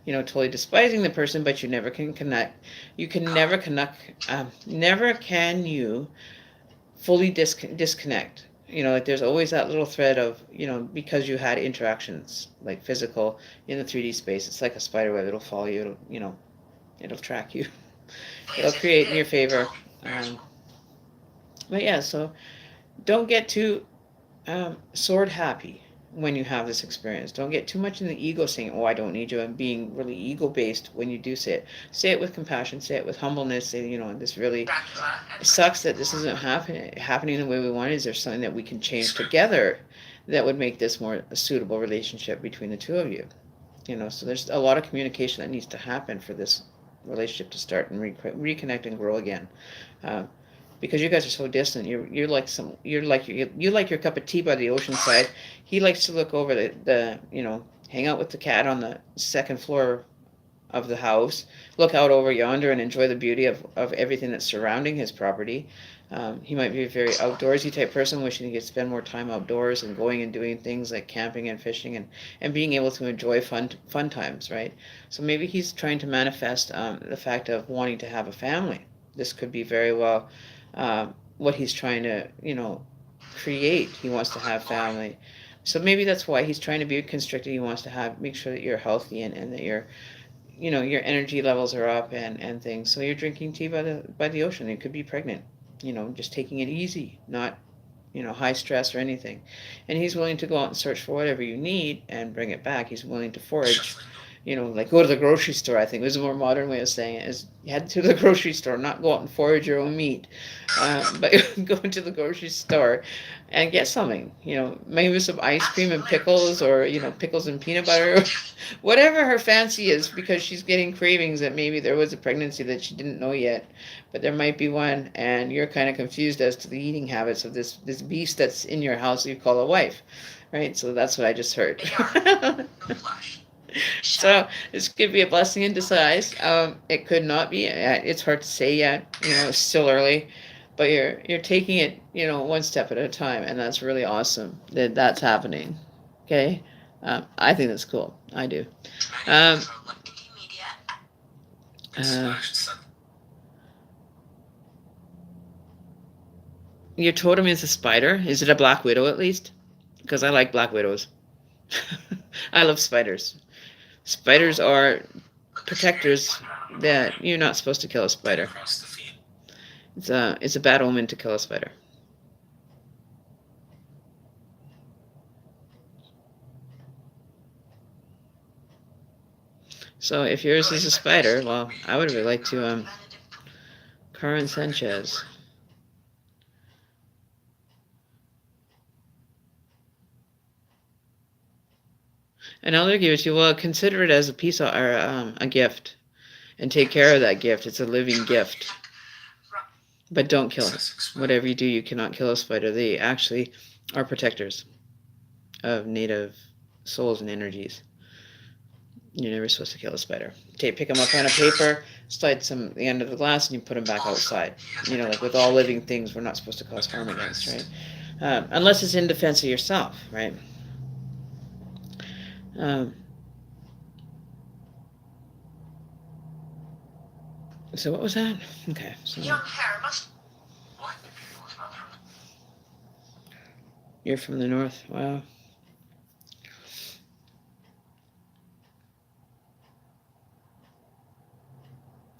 totally despising the person, but you never can connect. You can never connect. Never can you fully disconnect. There's always that little thread of, because you had interactions, like physical, in the 3D space. It's like a spider web. It'll follow you. It'll track you. It'll create in your favor. But yeah, so don't get too sword happy when you have this experience. Don't get too much in the ego saying, oh, I don't need you, and being really ego-based when you do say it. Say it with compassion. Say it with humbleness. Say, this really sucks that this isn't happening the way we want. Is there something that we can change together that would make this more a suitable relationship between the two of you? So there's a lot of communication that needs to happen for this relationship to start and reconnect and grow again. Because you guys are so distant. You like your cup of tea by the ocean side. He likes to look over the hang out with the cat on the second floor of the house, look out over yonder and enjoy the beauty of everything that's surrounding his property. He might be a very outdoorsy type person, wishing he could spend more time outdoors and going and doing things like camping and fishing and being able to enjoy fun times, right? So maybe he's trying to manifest the fact of wanting to have a family. This could be very well what he's trying to, create. He wants to have family. So maybe that's why he's trying to be constricted. He wants to make sure that you're healthy and that you're, your energy levels are up and things. So you're drinking tea by the ocean. You could be pregnant, just taking it easy, not, high stress or anything. And he's willing to go out and search for whatever you need and bring it back. He's willing to forage, like go to the grocery store. I think was a more modern way of saying it. Is you had to the grocery store, not go out and forage your own meat, but go into the grocery store and get something. Maybe some ice cream and pickles, or pickles and peanut butter, whatever her fancy is, because she's getting cravings that maybe there was a pregnancy that she didn't know yet, but there might be one, and you're kind of confused as to the eating habits of this beast that's in your house that you call a wife, right? So that's what I just heard. So this could be a blessing in disguise. It could not be. It's hard to say yet. It's still early, but you're taking it, one step at a time, and that's really awesome that that's happening. Okay, I think that's cool. I do. Um, uh, your totem is a spider. Is it a black widow at least? Because I like black widows. I love spiders. Spiders are protectors that you're not supposed to kill a spider. It's a bad omen to kill a spider. So if yours is a spider, well, I would really like to Carmen Sanchez. And I'll give it to you. Well, consider it as a piece of, or a gift, and take care of that gift. It's a living gift. But don't kill it. Whatever you do, you cannot kill a spider. They actually are protectors of native souls and energies. You're never supposed to kill a spider. Pick them up on a paper, slide some at the end of the glass, and you put them back outside. Like with all living things, we're not supposed to cause harm against, right? Unless it's in defense of yourself, right? So what was that? Okay. So you're from the north. Wow.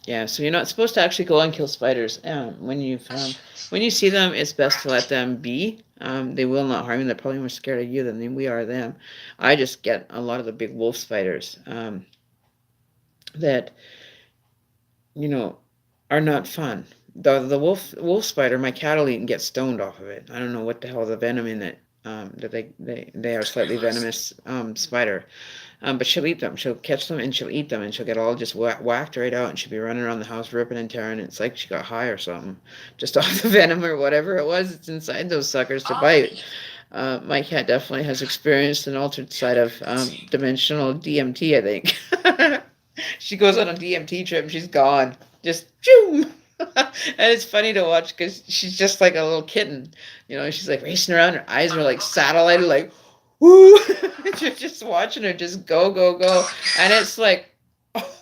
Yeah, so you're not supposed to actually go and kill spiders. When you see them, it's best to let them be. They will not harm you. They're probably more scared of you than we are them. I just get a lot of the big wolf spiders that are not fun. The wolf spider, my cat will eat and get stoned off of it. I don't know what the hell the venom in it. That they are slightly venomous spider. But she'll eat them. She'll catch them and she'll eat them, and she'll get all just whacked right out, and she'll be running around the house ripping and tearing. It's like she got high or something, just off the venom or whatever it was. It's inside those suckers to bite. My cat definitely has experienced an altered side of dimensional DMT, I think. She goes on a DMT trip and she's gone. Just zoom. And it's funny to watch because she's just like a little kitten. She's like racing around. Her eyes are like satellited, like, woo. You're just watching her just go, go, go. And it's like,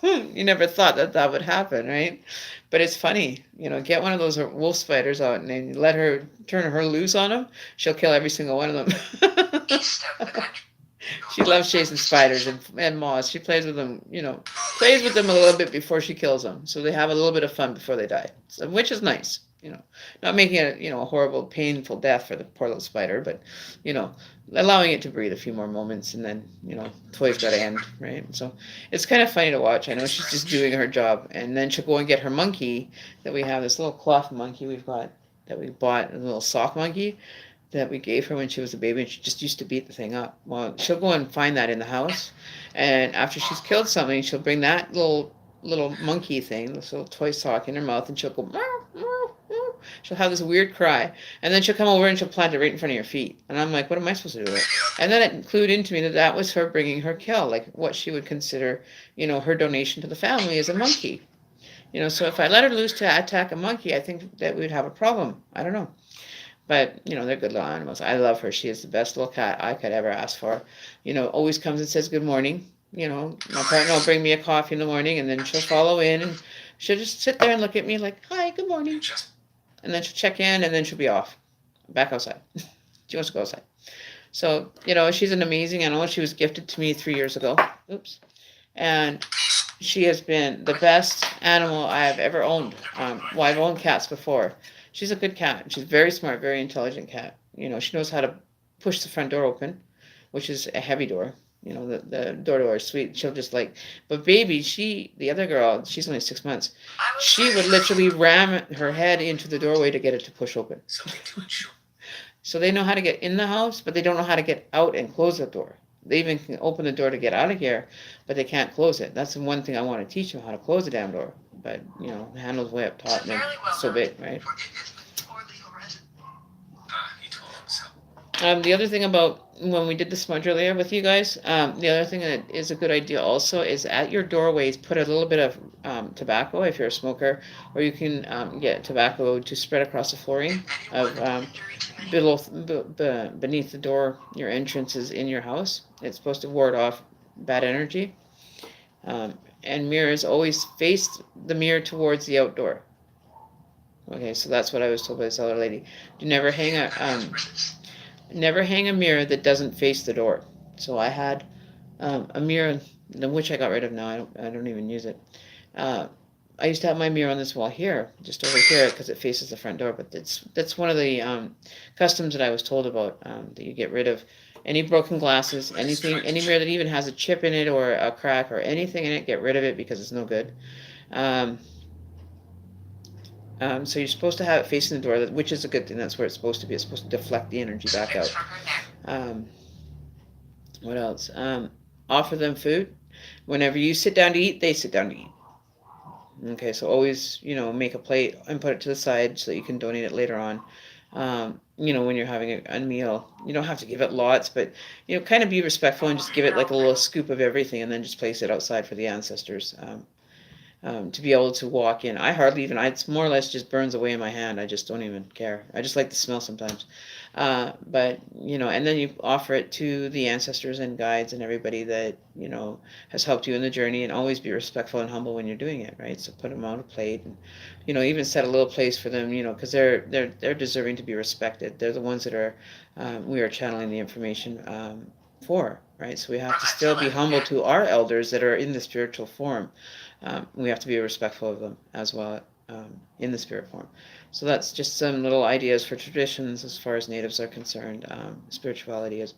you never thought that would happen, right? But it's funny. Get one of those wolf spiders out and then let her turn her loose on them. She'll kill every single one of them. She loves chasing spiders and moths. She plays with them, plays with them a little bit before she kills them. So they have a little bit of fun before they die, which is nice. Not making it, a horrible, painful death for the poor little spider, but, allowing it to breathe a few more moments, and then, toy's got to end, right? So it's kind of funny to watch. I know she's just doing her job, and then she'll go and get her monkey that we have, this little cloth monkey we bought, a little sock monkey that we gave her when she was a baby, and she just used to beat the thing up. Well, she'll go and find that in the house, and after she's killed something, she'll bring that little monkey thing, this little toy sock in her mouth, and she'll go meow, meow, meow. She'll have this weird cry, and then she'll come over and she'll plant it right in front of your feet. And I'm like, what am I supposed to do with it? And then it clued into me that was her bringing her kill, like what she would consider, her donation to the family as a monkey. So if I let her loose to attack a monkey, I think that we'd have a problem. I don't know. But, they're good little animals. I love her. She is the best little cat I could ever ask for. Always comes and says good morning. My partner will bring me a coffee in the morning, and then she'll follow in, and she'll just sit there and look at me like, hi, good morning. And then she'll check in, and then she'll be off. Back outside. She wants to go outside. So, she's an amazing animal. She was gifted to me 3 years ago. Oops. And she has been the best animal I have ever owned. I've owned cats before. She's a good cat. She's very smart, very intelligent cat. She knows how to push the front door open, which is a heavy door. the door to our suite. She'll just like, but baby, the other girl, she's only 6 months. She would literally ram her head into the doorway to get it to push open. Something to ensure. So they know how to get in the house, but they don't know how to get out and close the door. They even can open the door to get out of here, but they can't close it. That's the one thing I want to teach them, how to close the damn door. But, the handle's way up top and it's so big, right? He told him so. The other thing about when we did the smudge earlier with you guys, the other thing that is a good idea also is at your doorways, put a little bit of tobacco if you're a smoker, or you can get tobacco to spread across the flooring of beneath the door, your entrances in your house. It's supposed to ward off bad energy. And mirrors always face the mirror towards the outdoor. Okay, so that's what I was told by this other lady. Do never hang a mirror that doesn't face the door. So I had a mirror, which I got rid of now. I don't even use it. I used to have my mirror on this wall here, just over here, because it faces the front door. But that's one of the customs that I was told about, that you get rid of any broken glasses, any mirror that even has a chip in it or a crack or anything in it. Get rid of it because it's no good. So you're supposed to have it facing the door, which is a good thing. That's where it's supposed to be. It's supposed to deflect the energy back out. What else? Offer them food. Whenever you sit down to eat, they sit down to eat. Okay, so always, make a plate and put it to the side so that you can donate it later on. When you're having a meal, you don't have to give it lots, but, kind of be respectful and just give it like a little scoop of everything and then just place it outside for the ancestors. To be able to walk in. I hardly even, it's more or less just burns away in my hand. I just don't even care. I just like the smell sometimes. But, and then you offer it to the ancestors and guides and everybody that, has helped you in the journey, and always be respectful and humble when you're doing it, right? So put them on a plate and, even set a little place for them, because they're deserving to be respected. They're the ones that we are channeling the information, for, right? So we have to still be humble to our elders that are in the spiritual form. We have to be respectful of them as well, in the spirit form. So that's just some little ideas for traditions as far as natives are concerned. Spirituality was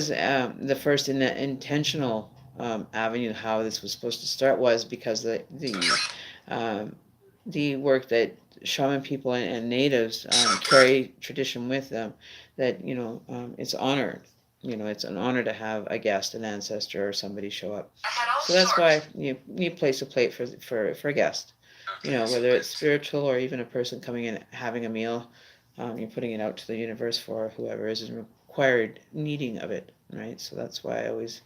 the first in the intentional avenue. How this was supposed to start was because the work that shaman people and natives carry tradition with them. That it's honored. It's an honor to have a guest, an ancestor, or somebody show up. So that's why you place a plate for a guest. Whether it's spiritual or even a person coming in having a meal, you're putting it out to the universe for whoever is in required needing of it, right? So that's why I always,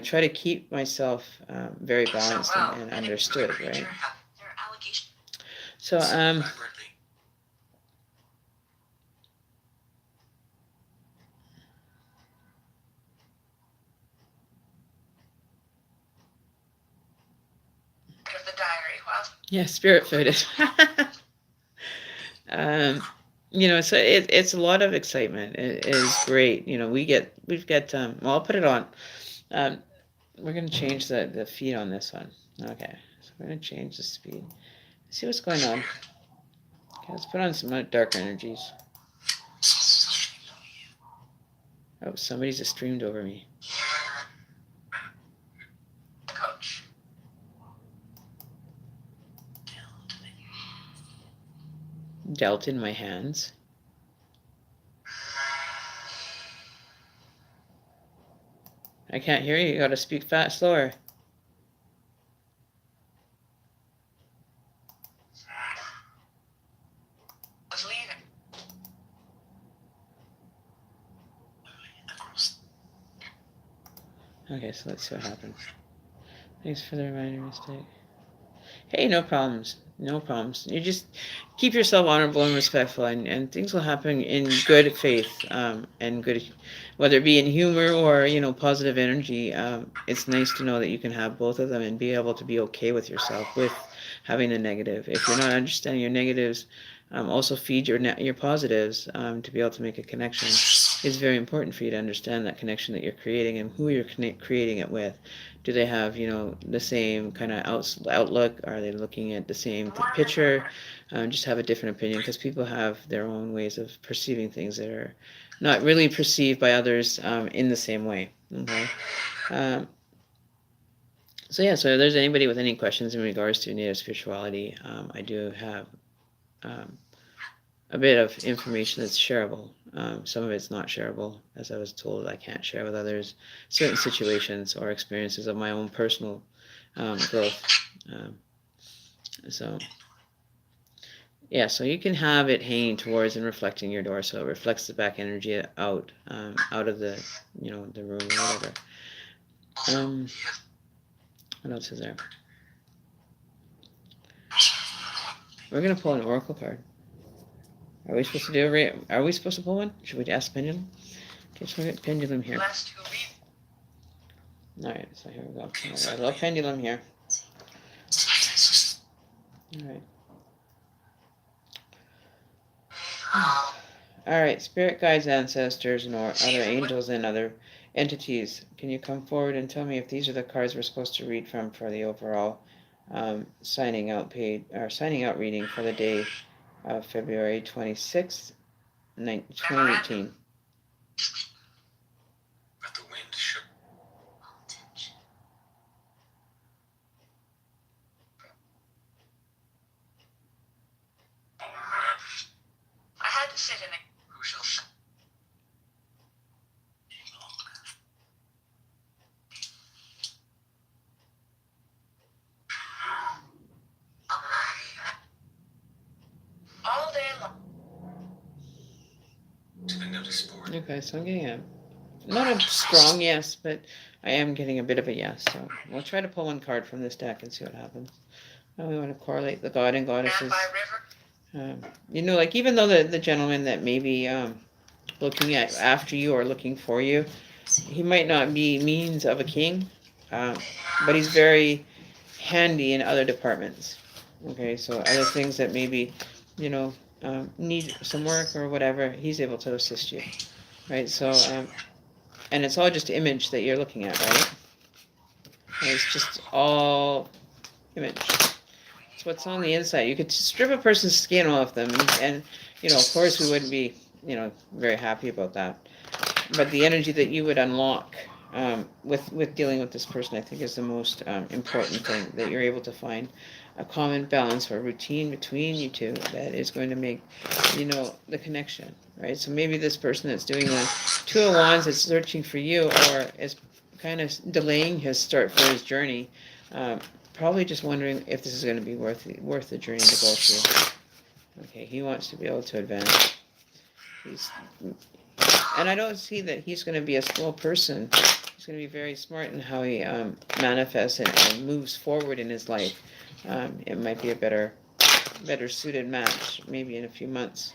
try to keep myself very balanced and understood, right? So yeah, spirit food. So it's a lot of excitement. It is great. We've got. Well, I'll put it on. We're gonna change the feed on this one. Okay, so we're gonna change the speed. See what's going on. Okay, let's put on some darker energies. Oh, somebody's just streamed over me. Dealt in my hands. I can't hear you. You gotta speak slower. Okay, so let's see what happens. Thanks for the reminder, mistake. Hey, no problems. No problems. You just keep yourself honorable and respectful, and things will happen in good faith, and good, whether it be in humor or, positive energy. It's nice to know that you can have both of them and be able to be okay with yourself, with having a negative. If you're not understanding your negatives, also feed your positives, to be able to make a connection. It's very important for you to understand that connection that you're creating and who you're creating it with. Do they have, the same kind of outlook? Are they looking at the same picture? Just have a different opinion, because people have their own ways of perceiving things that are not really perceived by others in the same way. Okay. Um, so yeah, so if there's anybody with any questions in regards to native spirituality, I do have um, a bit of information that's shareable. Some of it's not shareable, as I was told I can't share with others certain situations or experiences of my own personal growth. Um, so yeah, so you can have it hanging towards and reflecting your door, so it reflects the back energy out of the the room or whatever. Um, what else is there? We're gonna pull an oracle card. Are we supposed to do Are we supposed to pull one? Should we ask pendulum? Okay, so we get pendulum here. All right, so here we go. All right, a little pendulum here. All right. All right, spirit guides, ancestors, and or other angels and other entities. Can you come forward and tell me if these are the cards we're supposed to read from for the overall signing out reading for the day of February 26th, 2018? But the wind shook. I had to sit in a crucial. All day long. To the notice board. Okay, so I'm getting not a strong yes, but I am getting a bit of a yes. So we'll try to pull one card from this deck and see what happens. We want to correlate the god and goddesses. Like even though the gentleman that may be looking at after you or looking for you, he might not be means of a king, but he's very handy in other departments. Okay, so other things that maybe, need some work or whatever, he's able to assist you, right? So, and it's all just image that you're looking at, right? And it's just all image. It's what's on the inside. You could strip a person's skin off them, and of course we wouldn't be, very happy about that. But the energy that you would unlock with dealing with this person, I think, is the most important thing, that you're able to find a common balance or routine between you two that is going to make, the connection, right? So maybe this person that's doing the Two of Wands is searching for you, or is kind of delaying his start for his journey, probably just wondering if this is going to be worth the journey to go through. Okay, he wants to be able to advance. And I don't see that he's going to be a slow person. He's going to be very smart in how he manifests and moves forward in his life. It might be a better suited match, maybe in a few months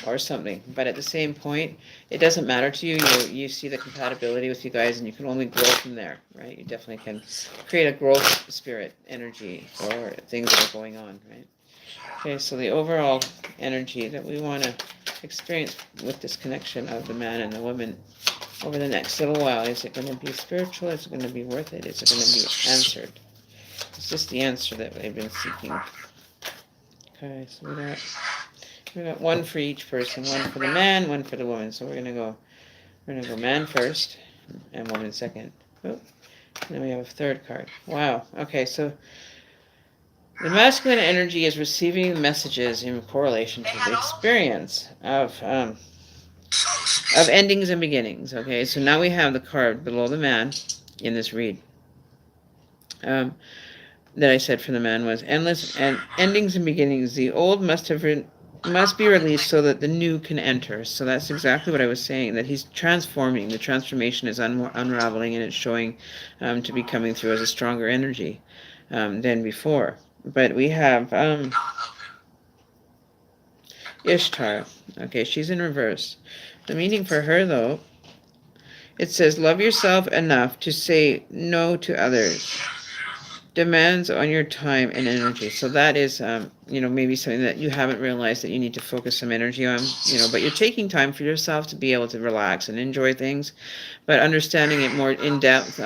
or something. But at the same point, it doesn't matter to you. You see the compatibility with you guys, and you can only grow from there, right? You definitely can create a growth spirit energy for things that are going on, right? Okay, so the overall energy that we want to experience with this connection of the man and the woman over the next little while, is it going to be spiritual? Is it going to be worth it? Is it going to be answered? It's just the answer that they've been seeking. Okay, so we got one for each person, one for the man, one for the woman. So we're gonna go man first and woman second. Oh, and then we have a third card. Wow. Okay, so the masculine energy is receiving messages in correlation to the experience of endings and beginnings. Okay, so now we have the card below the man in this read. That I said for the man was endless and endings and beginnings. The old must be released so that the new can enter. So that's exactly what I was saying, that he's transforming. The transformation is unraveling, and it's showing to be coming through as a stronger energy than before. But we have Ishtar. Okay, she's in reverse. The meaning for her, though, it says, love yourself enough to say no to others. Demands on your time and energy. So that is, maybe something that you haven't realized that you need to focus some energy on, but you're taking time for yourself to be able to relax and enjoy things, but understanding it more in depth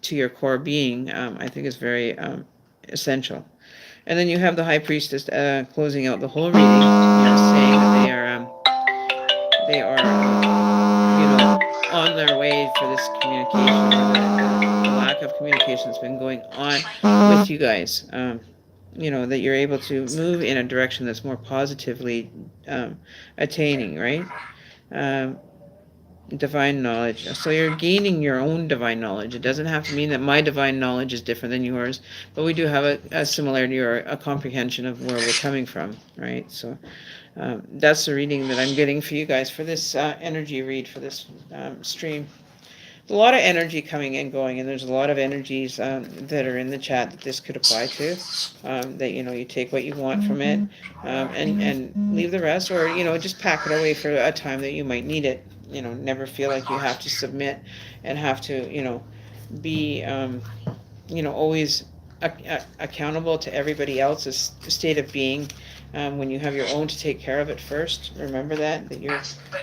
to your core being, I think is very essential. And then you have the High Priestess closing out the whole reading, saying that they are, on their way for this communication, for the lack of communication that's been going on with you guys. That you're able to move in a direction that's more positively attaining, right? Um, Divine knowledge. So you're gaining your own divine knowledge. It doesn't have to mean that my divine knowledge is different than yours, but we do have a similarity or a comprehension of where we're coming from, right? So that's the reading that I'm getting for you guys for this energy read for this stream. A lot of energy coming and going, and there's a lot of energies that are in the chat that this could apply to. That you take what you want from it, and leave the rest, or just pack it away for a time that you might need it. Never feel like you have to submit and have to be always accountable to everybody else's state of being. When you have your own to take care of it first, remember that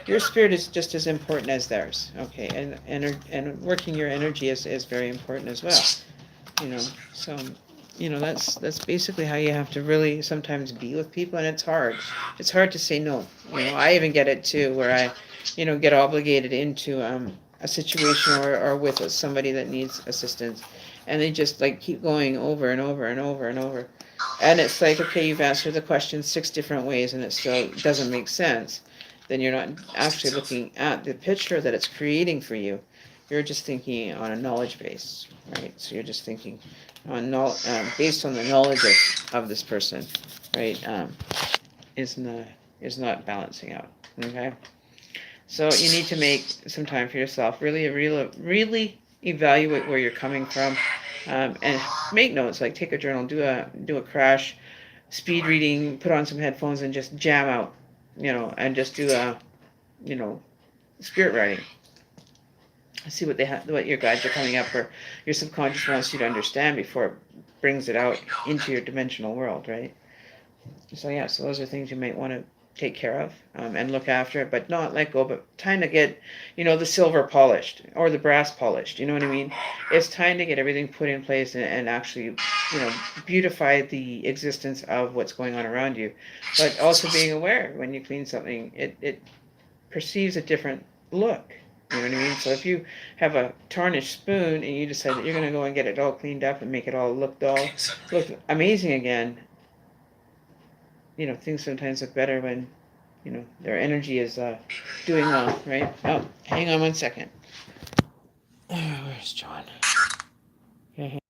your spirit is just as important as theirs. Okay, and working your energy is very important as well. So that's basically how you have to really sometimes be with people, and it's hard to say no. I even get it too, where I get obligated into a situation or with somebody that needs assistance, and they just like keep going over and over and over and over, and it's like, okay, you've answered the question 6 different ways and it still doesn't make sense. Then you're not actually looking at the picture that it's creating for you. You're just thinking on a knowledge base, right? So you're just thinking based on the knowledge of this person, right? Is not balancing out. Okay, so you need to make some time for yourself. Really evaluate where you're coming from, and make notes. Like take a journal, do a crash speed reading, put on some headphones, and just jam out, and just do a you know spirit writing. See what your guides are coming up, or your subconscious wants you to understand before it brings it out into your dimensional world, right? So yeah, so those are things you might want to take care of, and look after it, but not let go. But time to get, the silver polished or the brass polished. You know what I mean? It's time to get everything put in place and actually, beautify the existence of what's going on around you. But also being aware when you clean something, it perceives a different look. You know what I mean? So if you have a tarnished spoon and you decide that you're going to go and get it all cleaned up and make it all look amazing again, things sometimes look better when, their energy is doing well, right? Oh, hang on 1 second. Oh, where's John? Okay.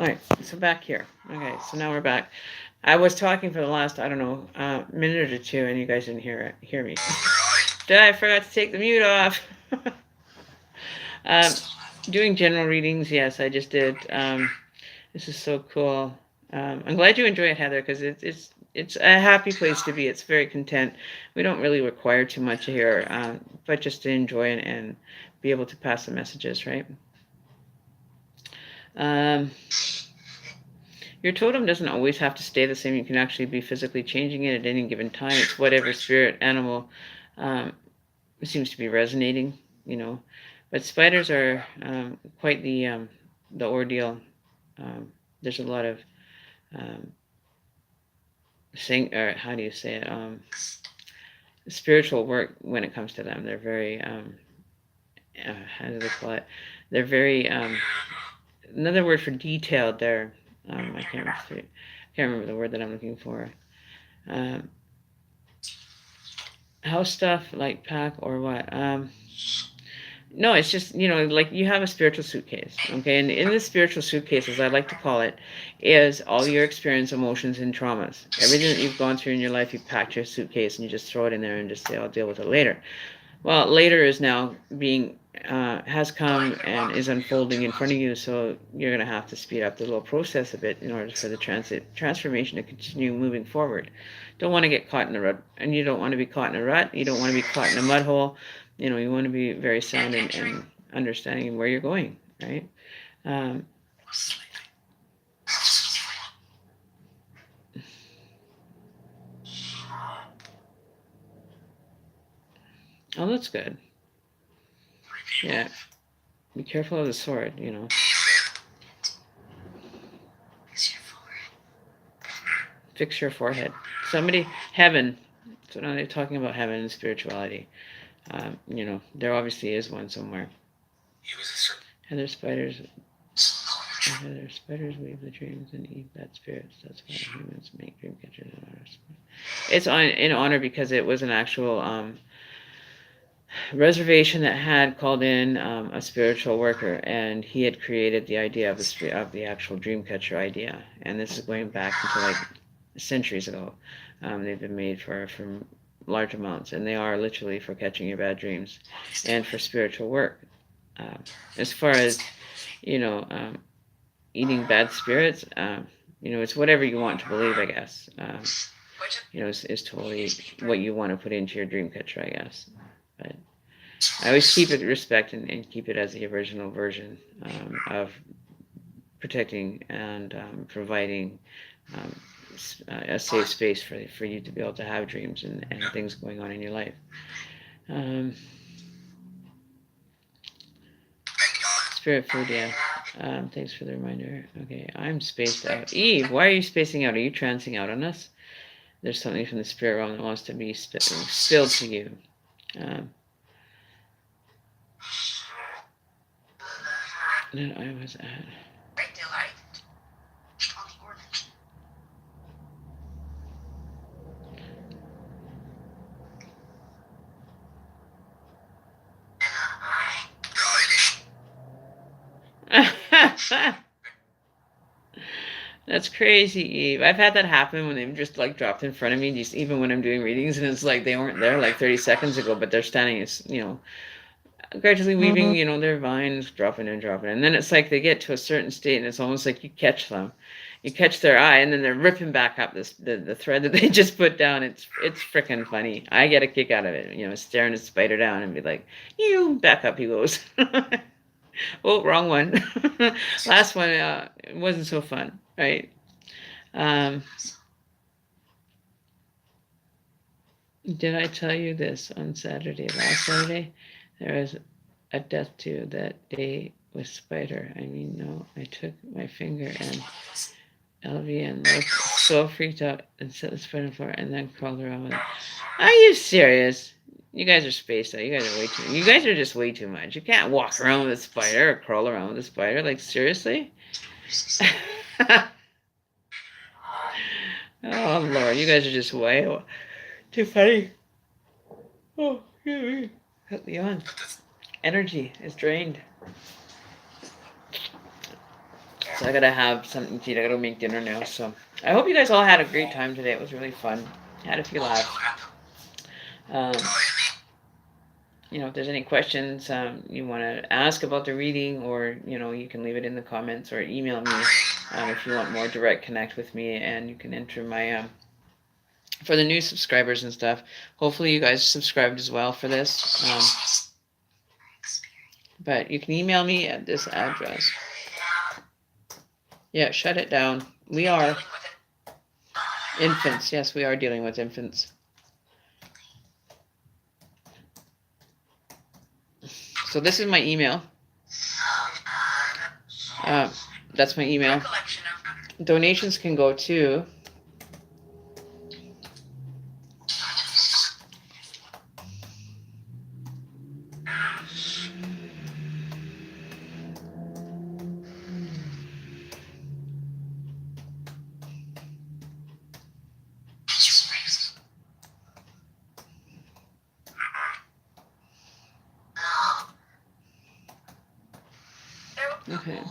All right, so back here. Okay, so now we're back. I was talking for the last, I don't know, minute or two, and you guys didn't hear me. I forgot to take the mute off. um, doing general readings, yes, I just did. This is so cool. I'm glad you enjoy it, Heather, because it's a happy place to be. It's very content. We don't really require too much here, but just to enjoy and be able to pass the messages, right? Um, your totem doesn't always have to stay the same. You can actually be physically changing it at any given time. It's whatever spirit animal seems to be resonating, you know. But spiders are quite the ordeal. There's a lot of or how do you say it? Spiritual work when it comes to them. They're very how do they call it? They're very another word for detailed. They're I can't remember the word that I'm looking for. Um, house stuff like pack or what? No, it's just, like you have a spiritual suitcase, okay? And in the spiritual suitcase, as I like to call it, is all your experience, emotions, and traumas. Everything that you've gone through in your life, you packed your suitcase and you just throw it in there and just say, I'll deal with it later. Well, later is now has come and is unfolding in front of you, so you're going to have to speed up the little process a bit in order for the transformation to continue moving forward. Don't want to get caught in a rut, and you don't want to be caught in a rut. You don't want to be caught in a mud hole. You want to be very sound and understanding where you're going, right? Oh, that's good. Yeah. Be careful of the sword, Fix your forehead. Heaven. So now they're talking about heaven and spirituality. There obviously is one somewhere. Heather spiders weave the dreams and eat bad spirits. That's why humans make dream catchers in honor. It's in honor because it was an actual reservation that had called in a spiritual worker, and he had created the idea of the actual dream catcher idea. And this is going back into like centuries ago. They've been made for large amounts, and they are literally for catching your bad dreams and for spiritual work. As far as eating bad spirits, it's whatever you want to believe, I guess. Is totally what you want to put into your dream catcher, I guess. But I always keep it respect and keep it as the original version of protecting and providing a safe space for you to be able to have dreams and things going on in your life. Spirit food, yeah. Thanks for the reminder. Okay, I'm spaced out. Eve, why are you spacing out? Are you trancing out on us? There's something from the spirit realm that wants to be spilled to you. Then I was at. That's crazy, Eve. I've had that happen when they've just like dropped in front of me, just even when I'm doing readings, and it's like they weren't there like 30 seconds ago, but they're standing, gradually weaving, their vines, dropping and dropping. And then it's like they get to a certain state, and it's almost like you catch them. You catch their eye, and then they're ripping back up the thread that they just put down. It's freaking funny. I get a kick out of it, staring a spider down and be like, you back up, he goes. Oh, wrong one. Last one, it wasn't so fun, right? Did I tell you this on last Saturday? There was a death too that day with spider. I mean, no, I took my finger and LV and looked so freaked out and set the spider on the floor and then crawled around with it. Are you serious? You guys are spaced out. You guys are just way too much. You can't walk around with a spider or crawl around with a spider. Like, seriously? Oh, Lord. You guys are just way too funny. Oh, help me on. So I gotta have something to eat. I gotta make dinner now. So I hope you guys all had a great time today. It was really fun. Had a few laughs. Um, if there's any questions you want to ask about the reading, or you can leave it in the comments or email me if you want more direct connect with me, and you can enter my for the new subscribers and stuff. Hopefully you guys subscribed as well for this. But you can email me at this address. Yeah, shut it down. We are infants. Yes, we are dealing with infants. So this is my email. That's my email. Donations can go to okay.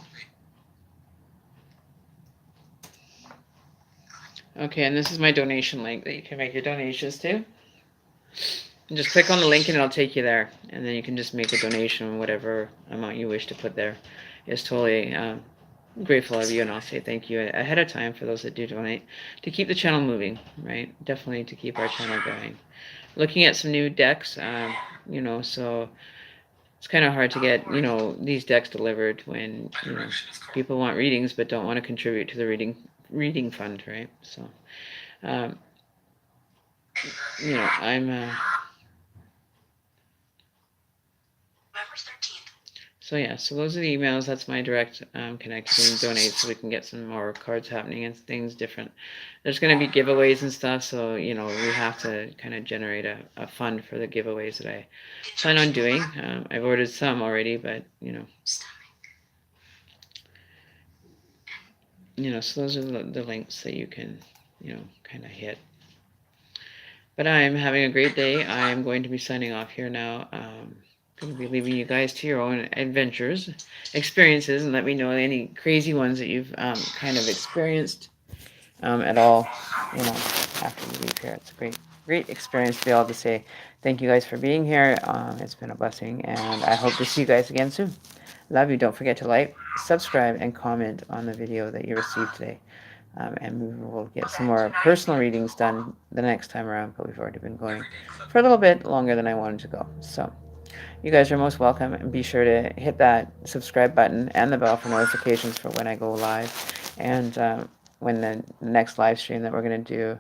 Okay, and this is my donation link that you can make your donations to. And just click on the link and it'll take you there. And then you can just make a donation, whatever amount you wish to put there. It's totally grateful of you, and I'll say thank you ahead of time for those that do donate to keep the channel moving, right? Definitely to keep our channel going. Looking at some new decks, so it's kind of hard to get, these decks delivered when, people want readings but don't want to contribute to the reading fund, right? So, I'm, so those are the emails. That's my direct connect. You can donate so we can get some more cards happening and things different. There's going to be giveaways and stuff, so, we have to kind of generate a fund for the giveaways that I plan on doing. I've ordered some already, but, so those are the links that you can, kind of hit. But I'm having a great day. I'm going to be signing off here now. Going to be leaving you guys to your own adventures, experiences, and let me know any crazy ones that you've kind of experienced at all, after you leave here. It's a great experience to be able to say thank you guys for being here. It's been a blessing, and I hope to see you guys again soon. Love you. Don't forget to like, subscribe, and comment on the video that you received today. And we will get some more personal readings done the next time around, but we've already been going for a little bit longer than I wanted to go. So you guys are most welcome, and be sure to hit that subscribe button and the bell for notifications for when I go live, and when the next live stream that we're going to do,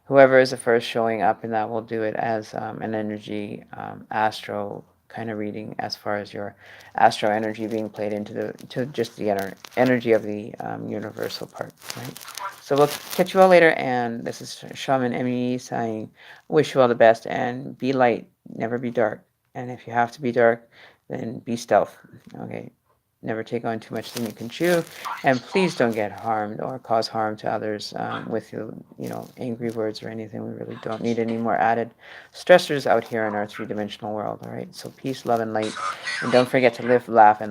whoever is the first showing up in that, will do it as an energy astro kind of reading, as far as your astro energy being played into just the energy of the universal part, right? So we'll catch you all later, and this is Shaman ME saying, wish you all the best, and be light, never be dark. And if you have to be dark, then be stealth. Okay, never take on too much than you can chew, and please don't get harmed or cause harm to others with angry words or anything. We really don't need any more added stressors out here in our three-dimensional world. All right, so peace, love, and light, and don't forget to live, laugh, and